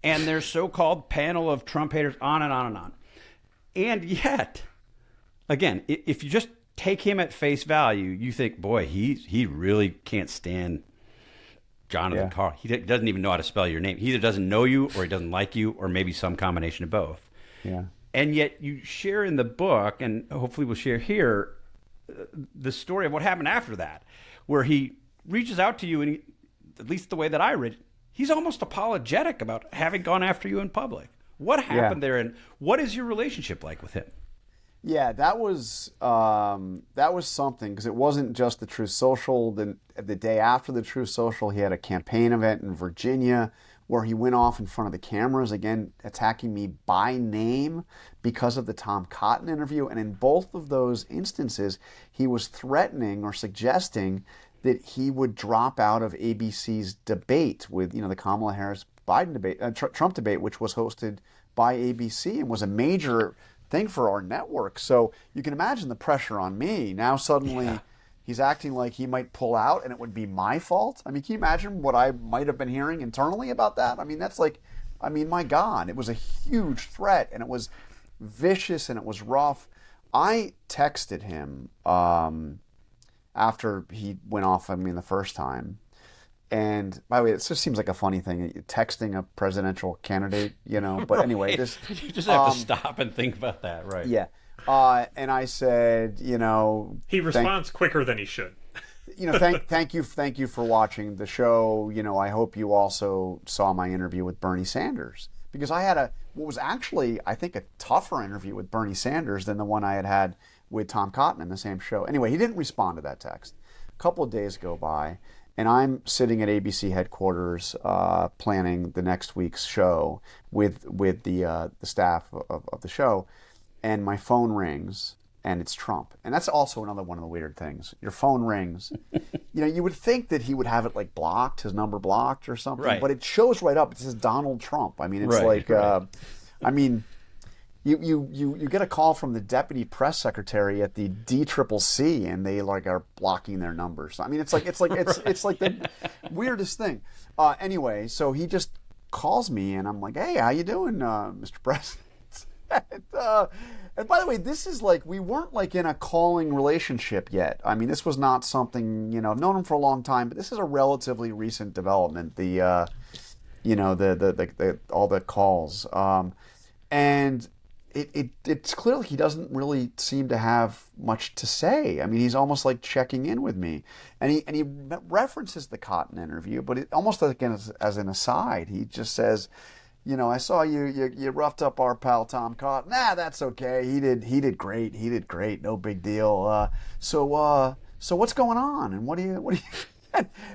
and their so-called panel of Trump haters, on and on and on. And yet, again, if you just take him at face value, you think, boy, he really can't stand Jonathan Karl. He doesn't even know how to spell your name. He either doesn't know you, or he doesn't like you, or maybe some combination of both. Yeah. And yet you share in the book, and hopefully we'll share here, the story of what happened after that, where he reaches out to you, and at least the way that I read it, he's almost apologetic about having gone after you in public. What happened there, and what is your relationship like with him? Yeah, that was something, because it wasn't just the Truth Social. The day after the Truth Social, he had a campaign event in Virginia where he went off in front of the cameras, again, attacking me by name because of the Tom Cotton interview. And in both of those instances, he was threatening or suggesting that he would drop out of ABC's debate with, the Kamala Harris-Biden debate, Trump debate, which was hosted by ABC and was a major thing for our network. So you can imagine the pressure on me. Now suddenly he's acting like he might pull out and it would be my fault. I mean, can you imagine what I might have been hearing internally about that? I mean, my God, it was a huge threat, and it was vicious, and it was rough. I texted him after he went off on me the first time. And by the way, it just seems like a funny thing, texting a presidential candidate, But anyway, right. You just have to stop and think about that, right? Yeah. And I said, he responds quicker than he should. Thank you for watching the show. I hope you also saw my interview with Bernie Sanders, because I had what was actually, I think, a tougher interview with Bernie Sanders than the one I had with Tom Cotton in the same show. Anyway, he didn't respond to that text. A couple of days go by, and I'm sitting at ABC headquarters planning the next week's show with the staff of the show, and my phone rings, and it's Trump. And that's also another one of the weird things. Your phone rings. You would think that he would have it like blocked, his number blocked or something, right. but it shows right up. It says Donald Trump. I mean, it's right. You get a call from the deputy press secretary at the DCCC, and they like are blocking their numbers. I mean, it's like the weirdest thing. Anyway, so he just calls me, and I'm like, "Hey, how you doing, Mr. President?" And by the way, this is like, we weren't like in a calling relationship yet. I mean, this was not something, I've known him for a long time, but this is a relatively recent development. The all the calls, and it's clear he doesn't really seem to have much to say. I mean, he's almost like checking in with me, and he references the Cotton interview, but it almost like as an aside, he just says, I saw you roughed up our pal Tom Cotton. Nah, that's okay. He did great. He did great. No big deal. So what's going on? And what do you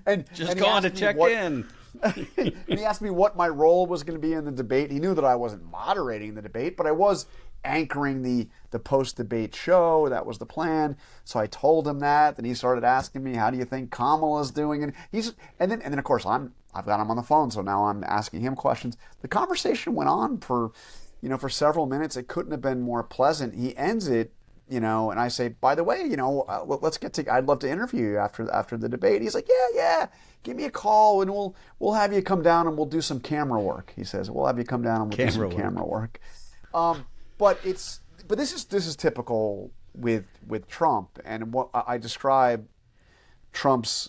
and just going to check in. And he asked me what my role was going to be in the debate. He knew that I wasn't moderating the debate, but I was anchoring the post-debate show. That was the plan. So I told him that. Then he started asking me, "How do you think Kamala's doing?" And then of course I've got him on the phone, so now I'm asking him questions. The conversation went on for several minutes. It couldn't have been more pleasant. He ends it, and I say, "By the way, let's get to. I'd love to interview you after the debate." He's like, "Yeah, give me a call, and we'll have you come down and we'll do some camera work." He says, "We'll have you come down and we'll do some camera work." But this is typical with Trump, and what I describe Trump's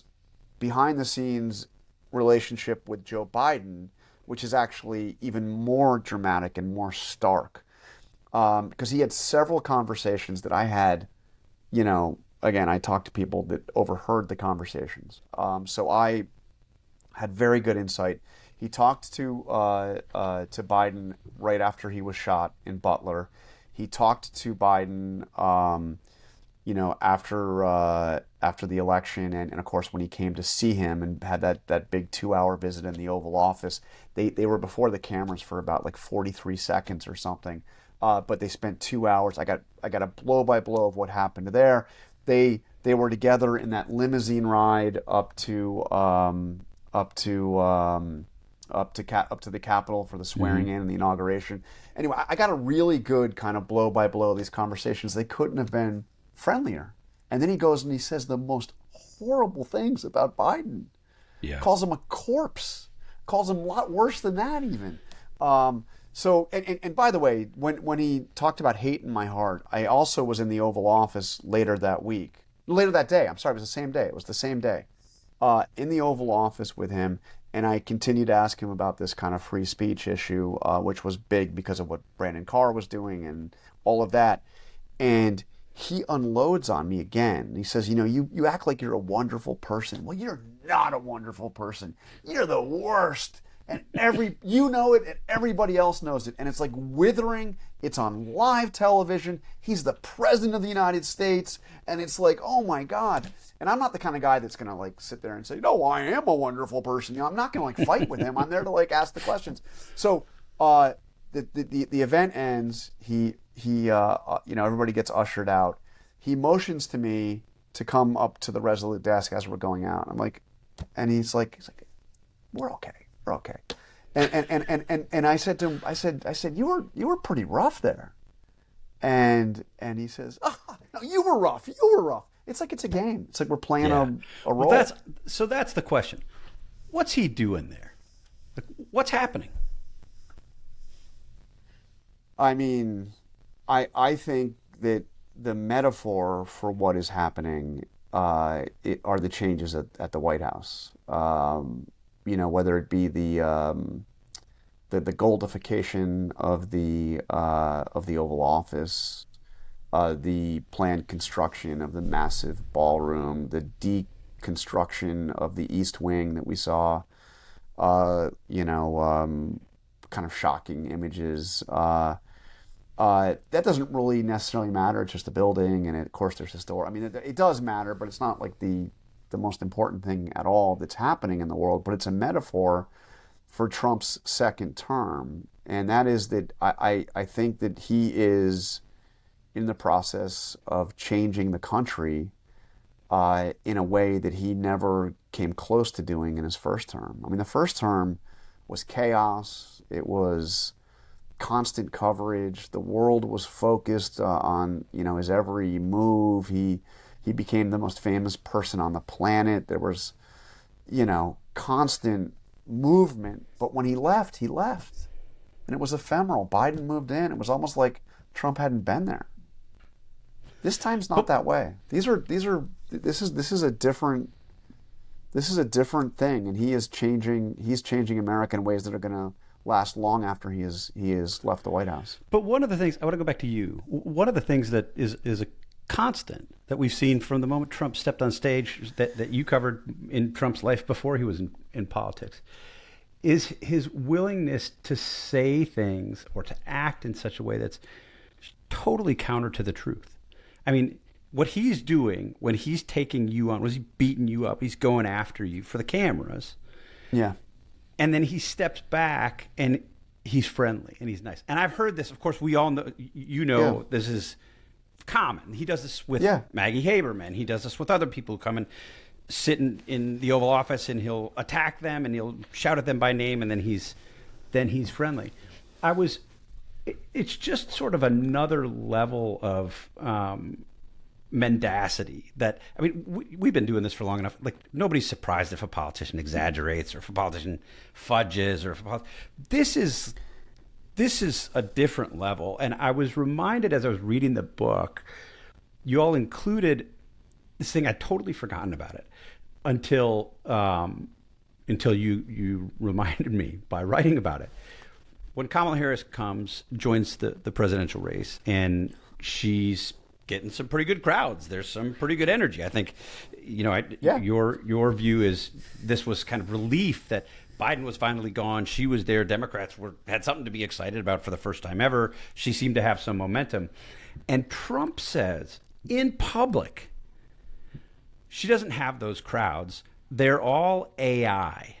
behind the scenes relationship with Joe Biden, which is actually even more dramatic and more stark, because he had several conversations that I had. Again, I talked to people that overheard the conversations, so I had very good insight. He talked to Biden right after he was shot in Butler. He talked to Biden, after the election, and of course when he came to see him and had that big 2-hour visit in the Oval Office. They were before the cameras for about like 43 seconds or something, but they spent 2 hours. I got a blow by blow of what happened there. They were together in that limousine ride up to the Capitol for the swearing in and the inauguration. Anyway, I got a really good kind of blow by blow of these conversations. They couldn't have been friendlier. And then he goes and he says the most horrible things about Biden. Yeah. Calls him a corpse. Calls him a lot worse than that even. So by the way, when he talked about hate in my heart, I also was in the Oval Office later that day. I'm sorry, it was the same day. It was the same day. In the Oval Office with him, and I continued to ask him about this kind of free speech issue, which was big because of what Brandon Carr was doing and all of that. And he unloads on me again. He says, you act like you're a wonderful person. Well, you're not a wonderful person. You're the worst. And you know it, and everybody else knows it. And it's like withering. It's on live television. He's the president of the United States. And it's like, oh my God. And I'm not the kind of guy that's going to like sit there and say, "No, I am a wonderful person." I'm not going to like fight with him. I'm there to like ask the questions. So the event ends. He everybody gets ushered out. He motions to me to come up to the Resolute desk as we're going out. I'm like, and he's like, "We're okay. We're okay." And I said to him, I said, you were pretty rough there. And he says, "No, you were rough. You were rough." It's like it's a game. It's like we're playing a role. Well, that's the question. What's he doing there? What's happening? I mean, I think that the metaphor for what is happening are the changes at the White House. Whether it be the goldification of the Oval Office, the planned construction of the massive ballroom, the deconstruction of the East Wing that we saw, kind of shocking images. That doesn't really necessarily matter. It's just a building, and of course there's a door. I mean, it does matter, but it's not like the most important thing at all that's happening in the world. But it's a metaphor for Trump's second term, and that is that I think that he is in the process of changing the country in a way that he never came close to doing in his first term. I mean, the first term was chaos. It was constant coverage. The world was focused on, his every move. He became the most famous person on the planet. There was, constant movement. But when he left. And it was ephemeral. Biden moved in. It was almost like Trump hadn't been there. This time's not that way. This is a different thing, and he's changing America in ways that are going to last long after he has left the White House. But one of the things, I want to go back to you. One of the things that is a constant that we've seen from the moment Trump stepped on stage, that you covered in Trump's life before he was in politics, is his willingness to say things or to act in such a way that's totally counter to the truth. I mean, what he's doing when he's taking you on, was he beating you up? He's going after you for the cameras. Yeah. And then he steps back and he's friendly and he's nice. And I've heard this, of course, we all know, This is common. He does this with Maggie Haberman. He does this with other people who come and sit in the Oval Office, and he'll attack them and he'll shout at them by name, and then he's friendly. It's just sort of another level of mendacity that, I mean, we've been doing this for long enough. Like, nobody's surprised if a politician exaggerates or if a politician fudges this is a different level. And I was reminded as I was reading the book, you all included this thing. I'd totally forgotten about it until you reminded me by writing about it. When Kamala Harris joins the presidential race, and she's getting some pretty good crowds. There's some pretty good energy. I think, your view is this was kind of relief that Biden was finally gone. She was there. Democrats had something to be excited about for the first time ever. She seemed to have some momentum. And Trump says in public, she doesn't have those crowds. They're all AI.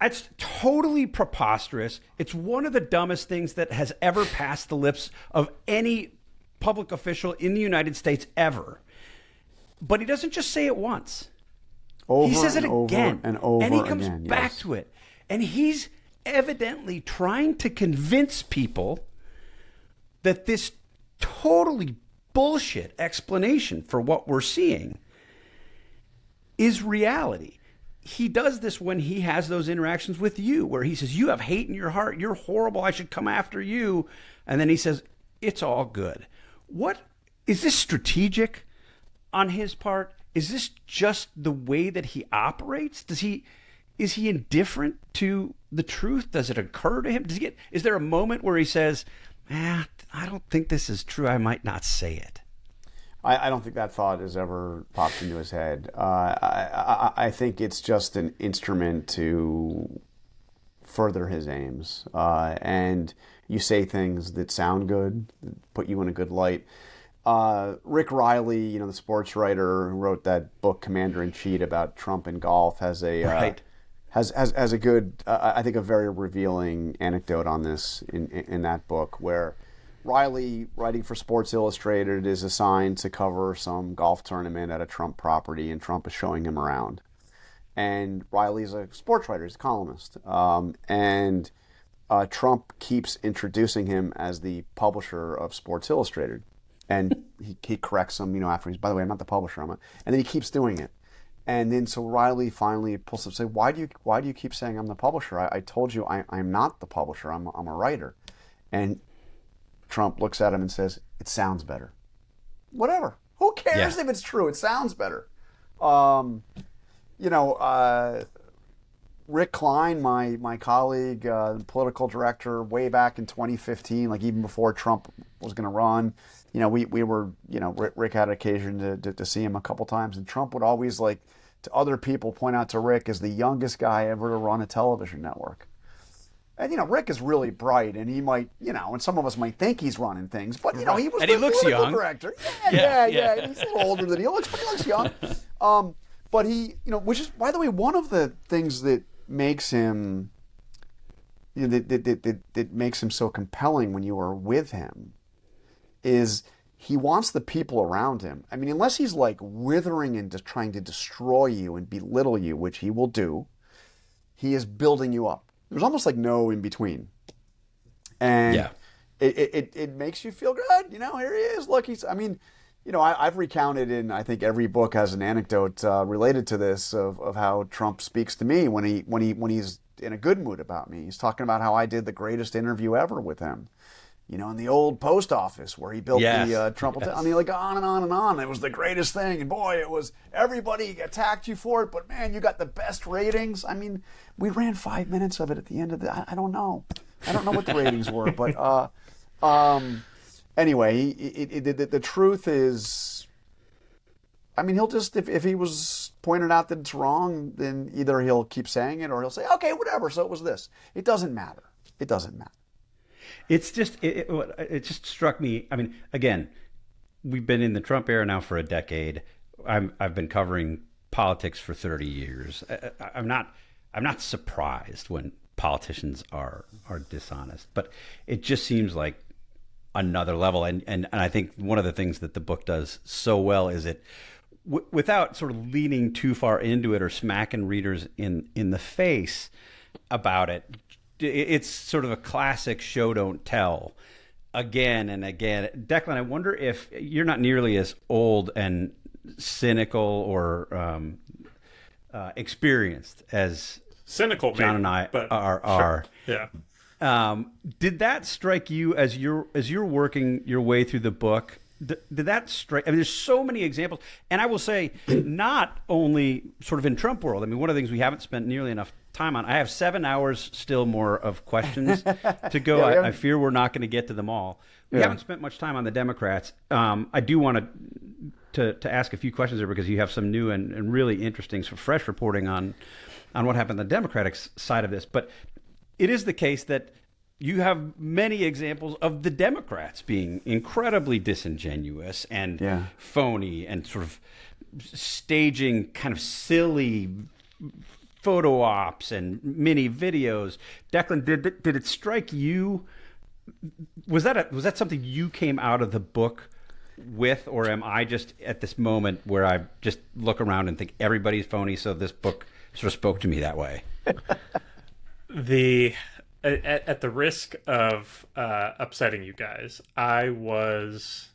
It's totally preposterous. It's one of the dumbest things that has ever passed the lips of any public official in the United States ever. But he doesn't just say it once. He says it again. And he comes back to it. And he's evidently trying to convince people that this totally bullshit explanation for what we're seeing is reality. He does this when he has those interactions with you, where he says, you have hate in your heart. You're horrible. I should come after you. And then he says, it's all good. What is this strategic on his part? Is this just the way that he operates? Is he indifferent to the truth? Does it occur to him? Is there a moment where he says, I don't think this is true. I might not say it. I don't think that thought has ever popped into his head. I think it's just an instrument to further his aims. And you say things that sound good, put you in a good light. Rick Riley, the sports writer who wrote that book Commander-in-Chief about Trump and golf, has a good, I think, a very revealing anecdote on this in that book, where Riley, writing for Sports Illustrated, is assigned to cover some golf tournament at a Trump property, and Trump is showing him around. And Riley's a sports writer, he's a columnist. And Trump keeps introducing him as the publisher of Sports Illustrated. And he corrects him, after he's, by the way, I'm not the publisher. And then he keeps doing it. And then so Riley finally pulls up and says, why do you keep saying I'm the publisher? I told you I'm not the publisher. I'm a writer. And Trump looks at him and says, it sounds better. Whatever. Who cares if it's true? It sounds better. Rick Klein, my colleague, political director, way back in 2015, like even before Trump was going to run, we were, Rick had occasion to see him a couple times, and Trump would always, like, to other people, point out to Rick as the youngest guy ever to run a television network. And, Rick is really bright, and he might, and some of us might think he's running things, but, he was and he looks young. Director. Yeah. He's a little older than he looks young. But he, which is, by the way, one of the things that makes him, that makes him so compelling when you are with him, is he wants the people around him. I mean, unless he's like withering and just trying to destroy you and belittle you, which he will do, he is building you up. There's almost like no in between. And Yeah. it makes you feel good. You know, here he is. Look, I've recounted in, I think every book has an anecdote related to this of how Trump speaks to me when he's in a good mood about me. He's talking about how I did the greatest interview ever with him. You know, in the old post office where he built the Trump. Yes. I mean, like on and on and on. It was the greatest thing, and boy, it was. Everybody attacked you for it, but man, you got the best ratings. I mean, we ran 5 minutes of it at the end of the. I don't know what the ratings were, but anyway, the truth is, I mean, he'll just if he was pointed out that it's wrong, then either he'll keep saying it or he'll say, okay, whatever. So it was this. It doesn't matter. It doesn't matter. It's just it just struck me. I mean, again, we've been in the Trump era now for a decade. I've been covering politics for 30 years. I'm not surprised when politicians are dishonest, but it just seems like another level. And I think one of the things that the book does so well is it, without sort of leaning too far into it or smacking readers in the face about it. It's sort of a classic show don't tell again and again. Declan, I wonder if you're not nearly as old and cynical or experienced as cynical John and I are. Sure. Yeah. Did that strike you as you're working your way through the book? Did that strike? I mean, there's so many examples, and I will say, not only sort of in Trump world. I mean, one of the things we haven't spent nearly enough time on. I have 7 hours still more of questions to go. I fear we're not going to get to them all. We haven't spent much time on the Democrats. I do want to ask a few questions there because you have some new and really interesting, sort of fresh reporting on what happened on the Democratic side of this. But it is the case that you have many examples of the Democrats being incredibly disingenuous and phony and sort of staging kind of silly photo ops and mini videos. Declan, did it strike you? Was that something you came out of the book with, or am I just at this moment where I just look around and think everybody's phony, so this book sort of spoke to me that way? At the risk of upsetting you guys, I was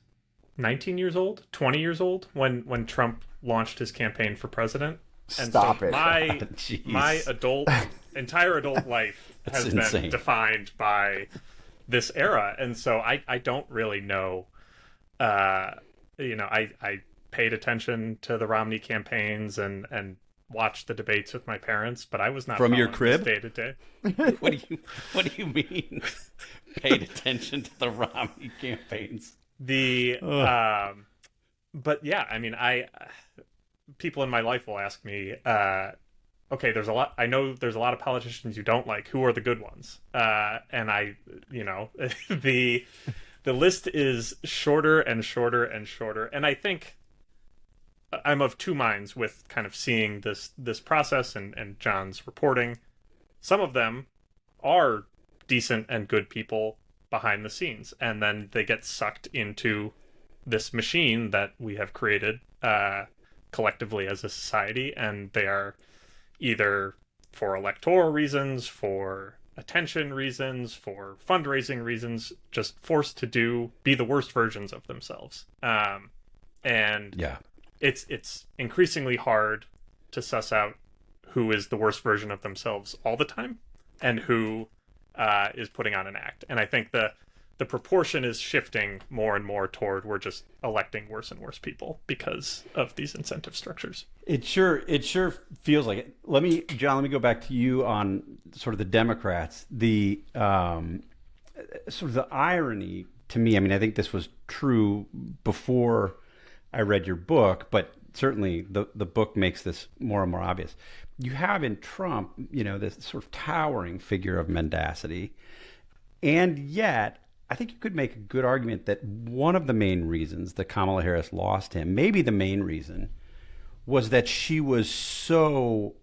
19 years old, 20 years old when Trump launched his campaign for president. And Stop it. My entire adult life has been defined by this era. And so I don't really know, I paid attention to the Romney campaigns and watched the debates with my parents, but I was not from your crib day to day. What do you mean? Paid attention to the Romney campaigns? But yeah, I mean, people in my life will ask me, okay, I know there's a lot of politicians you don't like. Who are the good ones? And the list is shorter and shorter and shorter. And I think I'm of two minds with kind of seeing this process and John's reporting. Some of them are decent and good people behind the scenes, and then they get sucked into this machine that we have created collectively as a society, and they are either for electoral reasons, for attention reasons, for fundraising reasons, just forced to be the worst versions of themselves. It's increasingly hard to suss out who is the worst version of themselves all the time and who is putting on an act. And I think the proportion is shifting more and more toward we're just electing worse and worse people because of these incentive structures. It sure feels like it. John, let me go back to you on sort of the Democrats. The sort of the irony to me, I mean, I think this was true before I read your book, but certainly the book makes this more and more obvious. You have in Trump, this sort of towering figure of mendacity, and yet I think you could make a good argument that one of the main reasons that Kamala Harris lost him, maybe the main reason, was that she was so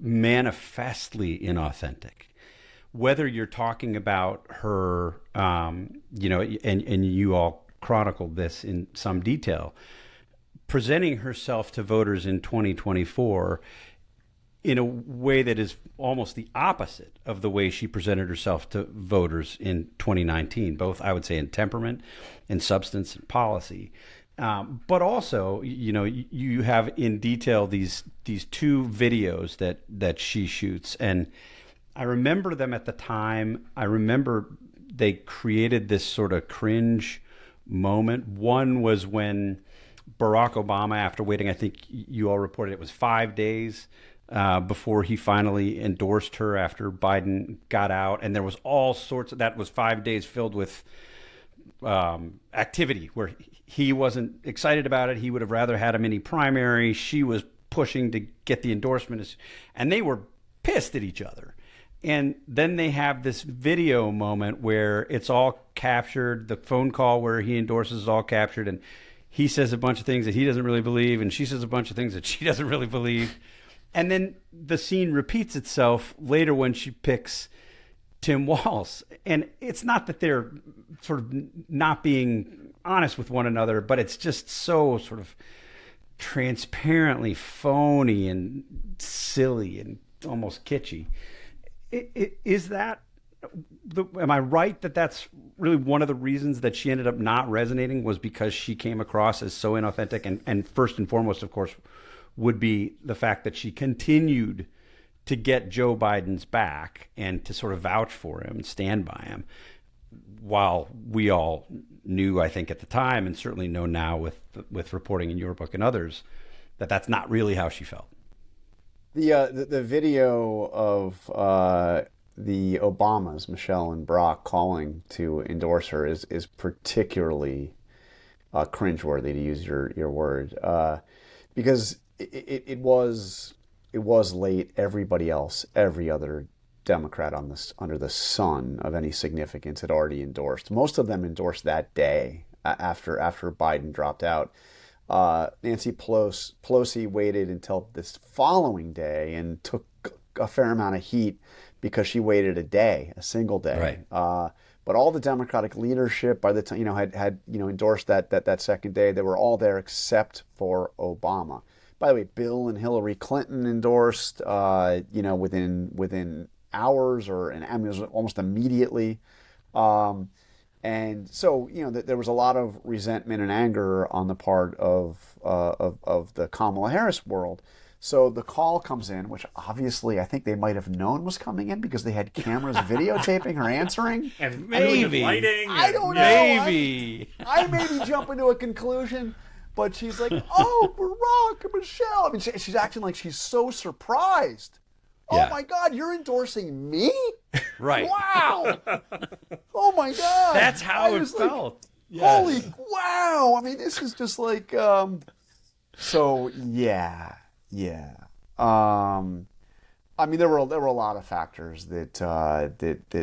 manifestly inauthentic. whether you're talking about her, and you all chronicled this in some detail, presenting herself to voters in 2024 in a way that is almost the opposite of the way she presented herself to voters in 2019, both, I would say, in temperament and substance and policy. But also, you have in detail these two videos that she shoots. And I remember them at the time. I remember they created this sort of cringe moment. One was when Barack Obama, after waiting, I think you all reported it was 5 days before he finally endorsed her after Biden got out. And there was all sorts of, that was 5 days filled with activity where he wasn't excited about it. He would have rather had a mini primary. She was pushing to get the endorsement. And they were pissed at each other. And then they have this video moment where it's all captured. The phone call where he endorses is all captured. And he says a bunch of things that he doesn't really believe. And she says a bunch of things that she doesn't really believe. And then the scene repeats itself later when she picks Tim Walz. And it's not that they're sort of not being honest with one another, but it's just so sort of transparently phony and silly and almost kitschy. Is that, am I right that that's really one of the reasons that she ended up not resonating, was because she came across as so inauthentic? And first and foremost, of course, would be the fact that she continued to get Joe Biden's back and to sort of vouch for him and stand by him, while we all knew, I think at the time, and certainly know now with reporting in your book and others, that that's not really how she felt. The video of the Obamas, Michelle and Barack, calling to endorse her is particularly cringeworthy, to use your word, because it was late. Everybody else, every other Democrat under the sun of any significance, had already endorsed. Most of them endorsed that day after Biden dropped out. Nancy Pelosi waited until this following day and took a fair amount of heat because she waited a single day. Right. But all the Democratic leadership, by the time had endorsed that second day, they were all there except for Obama. By the way, Bill and Hillary Clinton endorsed, within hours, it was almost immediately. And so, there was a lot of resentment and anger on the part of the Kamala Harris world. So the call comes in, which obviously I think they might have known was coming in because they had cameras videotaping her answering. And maybe lighting. I don't know. Maybe. I maybe jump into a conclusion, but she's like, "Oh, Barack and Michelle." I mean, she's acting like she's so surprised. Yeah. Oh my God, you're endorsing me? Right. Wow. Oh my God. That's how it felt. Holy wow. I mean, this is just like, so yeah. I mean, there were a lot of factors that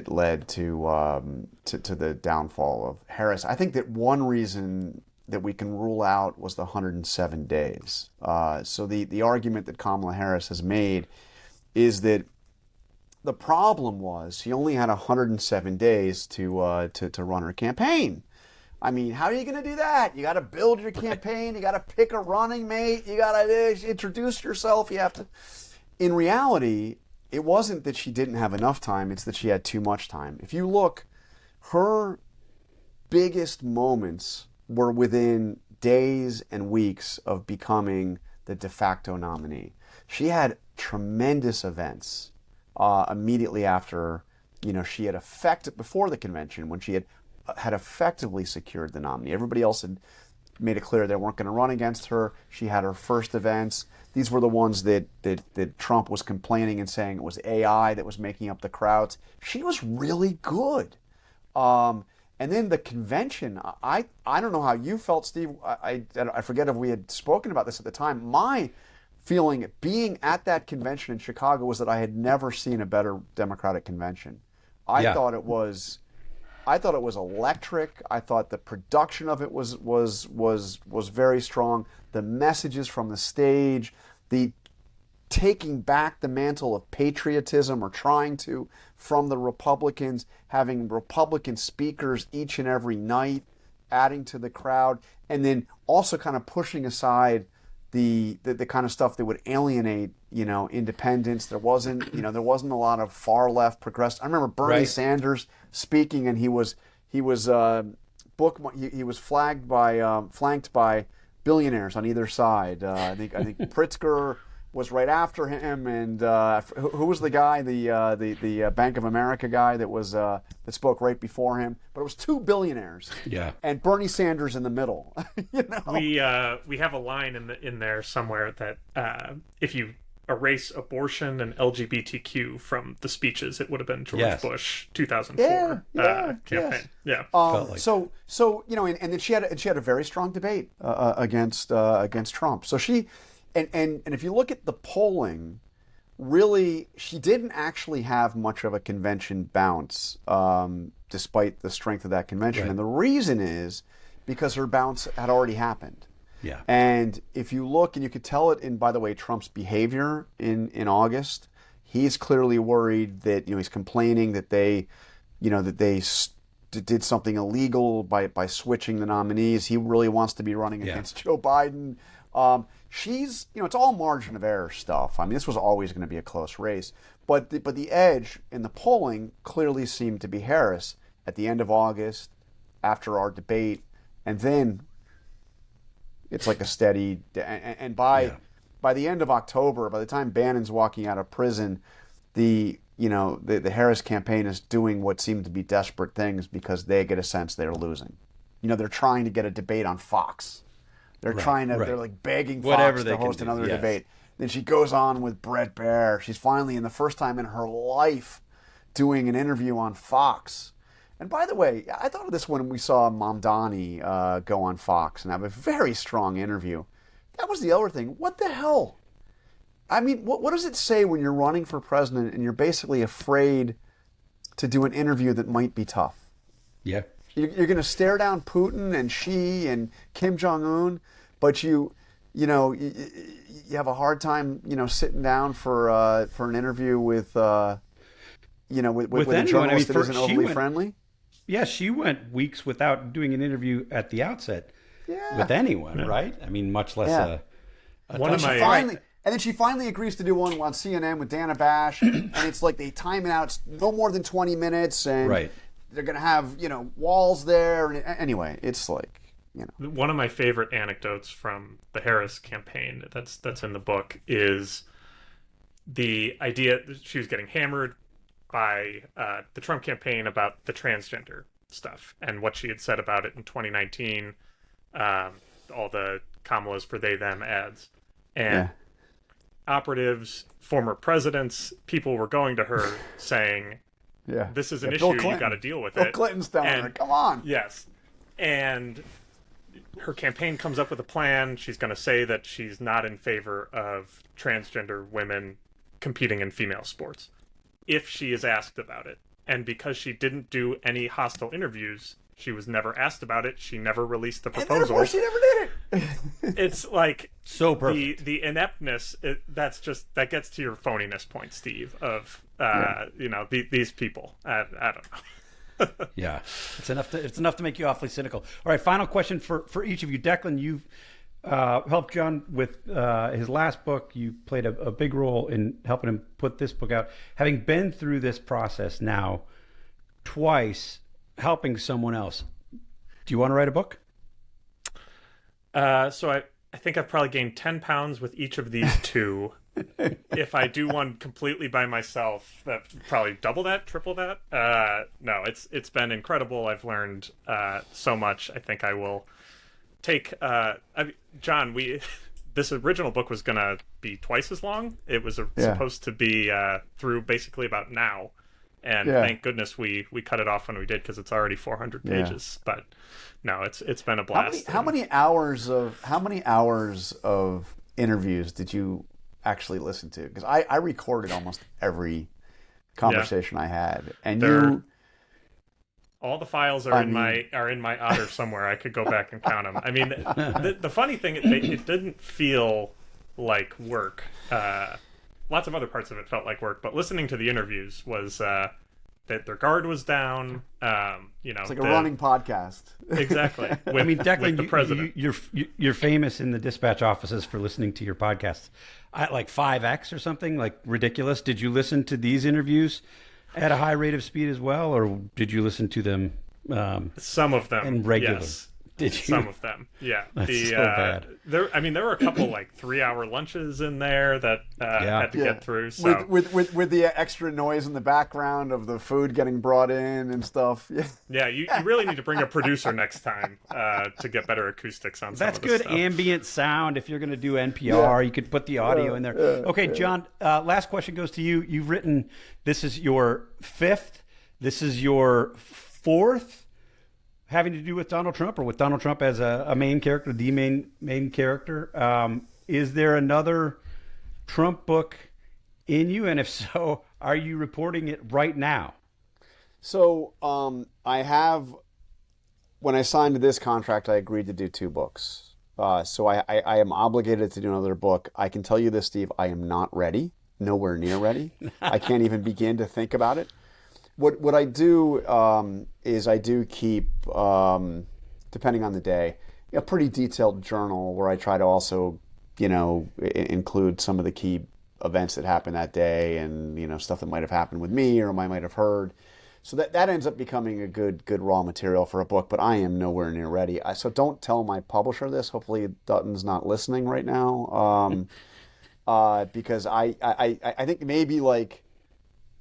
led to the downfall of Harris. I think that one reason that we can rule out was the 107 days. So the argument that Kamala Harris has made is that the problem was she only had 107 days to run her campaign. I mean, how are you going to do that? You got to build your campaign. You got to pick a running mate. You got to introduce yourself. You have to. In reality, it wasn't that she didn't have enough time. It's that she had too much time. If you look, her biggest moments were within days and weeks of becoming the de facto nominee. She had tremendous events immediately after, she had before the convention, when she had effectively secured the nominee. Everybody else had made it clear they weren't going to run against her. She had her first events. These were the ones that Trump was complaining and saying it was AI that was making up the crowds. She was really good. And then the convention, I don't know how you felt, Steve. I forget if we had spoken about this at the time. My feeling being at that convention in Chicago was that I had never seen a better Democratic convention. I thought it was electric. I thought the production of it was very strong. The messages from the stage, the taking back the mantle of patriotism, or trying to, from the Republicans, having Republican speakers each and every night, adding to the crowd, and then also kind of pushing aside the kind of stuff that would alienate, independents. There wasn't a lot of far left progressive. I remember Bernie Sanders speaking, and he was flanked by billionaires on either side. I think Pritzker was right after him, and who was the guy, the Bank of America guy that spoke right before him? But it was two billionaires, and Bernie Sanders in the middle. We have a line in there somewhere that if you erase abortion and LGBTQ from the speeches, it would have been George Bush 2004 campaign. Yeah. So and then she had a very strong debate against Trump. So she. And if you look at the polling, really, she didn't actually have much of a convention bounce, despite the strength of that convention. Right. And the reason is because her bounce had already happened. Yeah. And if you look, and you could tell it in, by the way, Trump's behavior in August, he's clearly worried that, he's complaining that they did something illegal by switching the nominees. He really wants to be running against Joe Biden. She's, it's all margin of error stuff. I mean, this was always going to be a close race. But the edge in the polling clearly seemed to be Harris at the end of August, after our debate. And then it's like a steady... And by the end of October, by the time Bannon's walking out of prison, the Harris campaign is doing what seem to be desperate things because they get a sense they're losing. They're trying to get a debate on Fox. They're they're like begging Fox to host another debate. Then she goes on with Bret Baier. She's finally, in the first time in her life, doing an interview on Fox. And by the way, I thought of this when we saw Mamdani go on Fox and have a very strong interview. That was the other thing. What the hell? I mean, what does it say when you're running for president and you're basically afraid to do an interview that might be tough? Yeah. You're going to stare down Putin and Xi and Kim Jong-un, but you have a hard time, sitting down for an interview with a journalist that isn't overly friendly. Yeah, she went weeks without doing an interview at the outset with anyone, right? I mean, much less one of my and then she finally agrees to do one on CNN with Dana Bash, and it's like they time it out. It's no more than 20 minutes, and they're going to have, walls there. And anyway, it's like, One of my favorite anecdotes from the Harris campaign that's in the book is the idea that she was getting hammered by the Trump campaign about the transgender stuff and what she had said about it in 2019, all the Kamala's for they, them ads. And operatives, former presidents, people were going to her saying... this is an issue. You got to deal with it. Bill Clinton's telling her, come on. Yes. And her campaign comes up with a plan. She's going to say that she's not in favor of transgender women competing in female sports if she is asked about it. And because she didn't do any hostile interviews, she was never asked about it. She never released the proposal. And therefore she never did it. It's like so perfect. The ineptness. That gets to your phoniness point, Steve. Of these people. I don't know. Yeah, it's enough to make you awfully cynical. All right, final question for each of you. Declan, you've helped John with his last book. You played a big role in helping him put this book out. Having been through this process now twice, helping someone else, do you want to write a book? So I think I've probably gained 10 pounds with each of these two. If I do one completely by myself, that probably double that, triple that. No, it's been incredible. I've learned so much. I think I will take John, this original book was gonna be twice as long. It was supposed to be through basically about now, and thank goodness we cut it off when we did, because it's already 400 pages. But no, it's been a blast. How many hours of interviews did you actually listen to? Because I recorded almost every conversation I had, and all the files are in my Otter somewhere. I could go back and count them. I mean, the funny thing, it didn't feel like work lots of other parts of it felt like work, but listening to the interviews was that their guard was down. It's like a running podcast. Exactly. I mean, Declan, the president. You're famous in the dispatch offices for listening to your podcasts at like 5x or something, like ridiculous. Did you listen to these interviews at a high rate of speed as well, or did you listen to them? Some of them, and regular. Yes. Did you? Some of them, yeah. That's so bad. There were a couple like 3-hour lunches in there that had to get through. So with the extra noise in the background of the food getting brought in and stuff. Yeah, you really need to bring a producer next time to get better acoustics on. That's some of good this stuff. Ambient sound. If you're going to do NPR, you could put the audio in there. Okay, John. Last question goes to you. You've written. This is your 5th. This is your 4th. Having to do with Donald Trump, or with Donald Trump as a main character, the main character. Is there another Trump book in you? And if so, are you reporting it right now? So I have, when I signed this contract, I agreed to do 2 books. So I am obligated to do another book. I can tell you this, Steve, I am not ready, nowhere near ready. I can't even begin to think about it. What I do is I do keep, depending on the day, a pretty detailed journal where I try to also, include some of the key events that happened that day and, stuff that might have happened with me or I might have heard. So that ends up becoming a good raw material for a book, but I am nowhere near ready. So don't tell my publisher this. Hopefully Dutton's not listening right now, because I think maybe like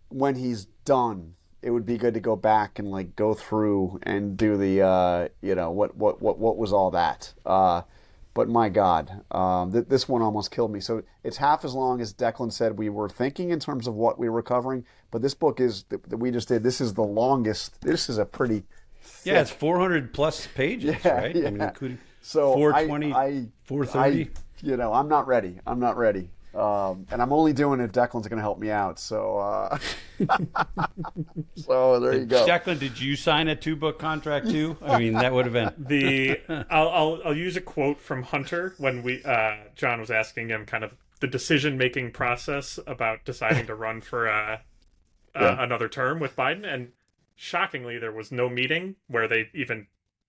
when he's done, it would be good to go back and like go through and do the what was all that. But my God, this one almost killed me. So it's half as long as Declan said we were thinking in terms of what we were covering. But this book is that we just did. This is the longest. This is a pretty thick, it's 400 plus pages, right? Yeah. I mean, including so 420, 430. I'm not ready. And I'm only doing it if Declan's going to help me out. So, so there you go. Declan, did you sign a 2-book contract too? I mean, that would have been I'll use a quote from Hunter when John was asking him kind of the decision-making process about deciding to run for another term with Biden, and shockingly, there was no meeting where they even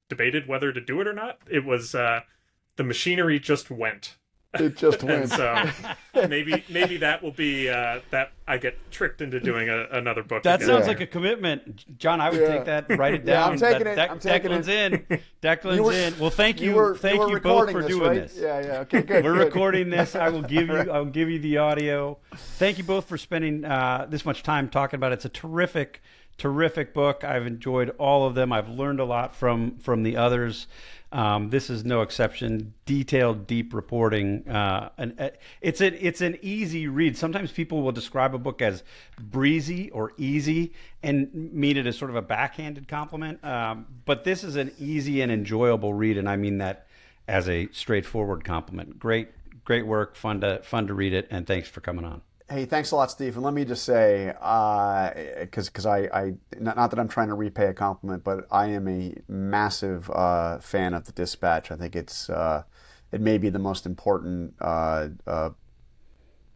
debated whether to do it or not. It was the machinery just went. It just went. And so maybe that will be that I get tricked into doing another book. That again. sounds like a commitment, John. I would take that, write it down. I'm taking it. Declan's in. Declan's in. Well, thank you. Thank you both for doing this. Yeah. Okay, good. We're recording this. I'll give you the audio. Thank you both for spending this much time talking about it. It's a terrific book. I've enjoyed all of them. I've learned a lot from the others. This is no exception. Detailed, deep reporting. And it's an easy read. Sometimes people will describe a book as breezy or easy and mean it as sort of a backhanded compliment. But this is an easy and enjoyable read, and I mean that as a straightforward compliment. Great work. Fun to read it, and thanks for coming on. Hey, thanks a lot, Steve. And let me just say, because I not that I'm trying to repay a compliment, but I am a massive fan of the Dispatch. I think it may be the most important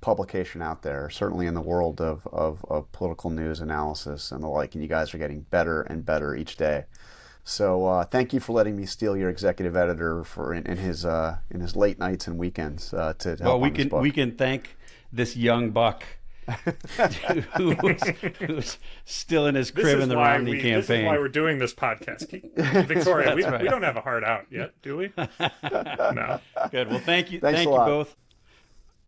publication out there, certainly in the world of political news analysis and the like. And you guys are getting better and better each day. So thank you for letting me steal your executive editor in his late nights and weekends to help on this book. We can thank this young buck who's still in his crib in the Romney campaign. This is why we're doing this podcast. Victoria, we don't have a heart out yet, do we? No. Good. Well, thank you. Thanks thank a you lot. both.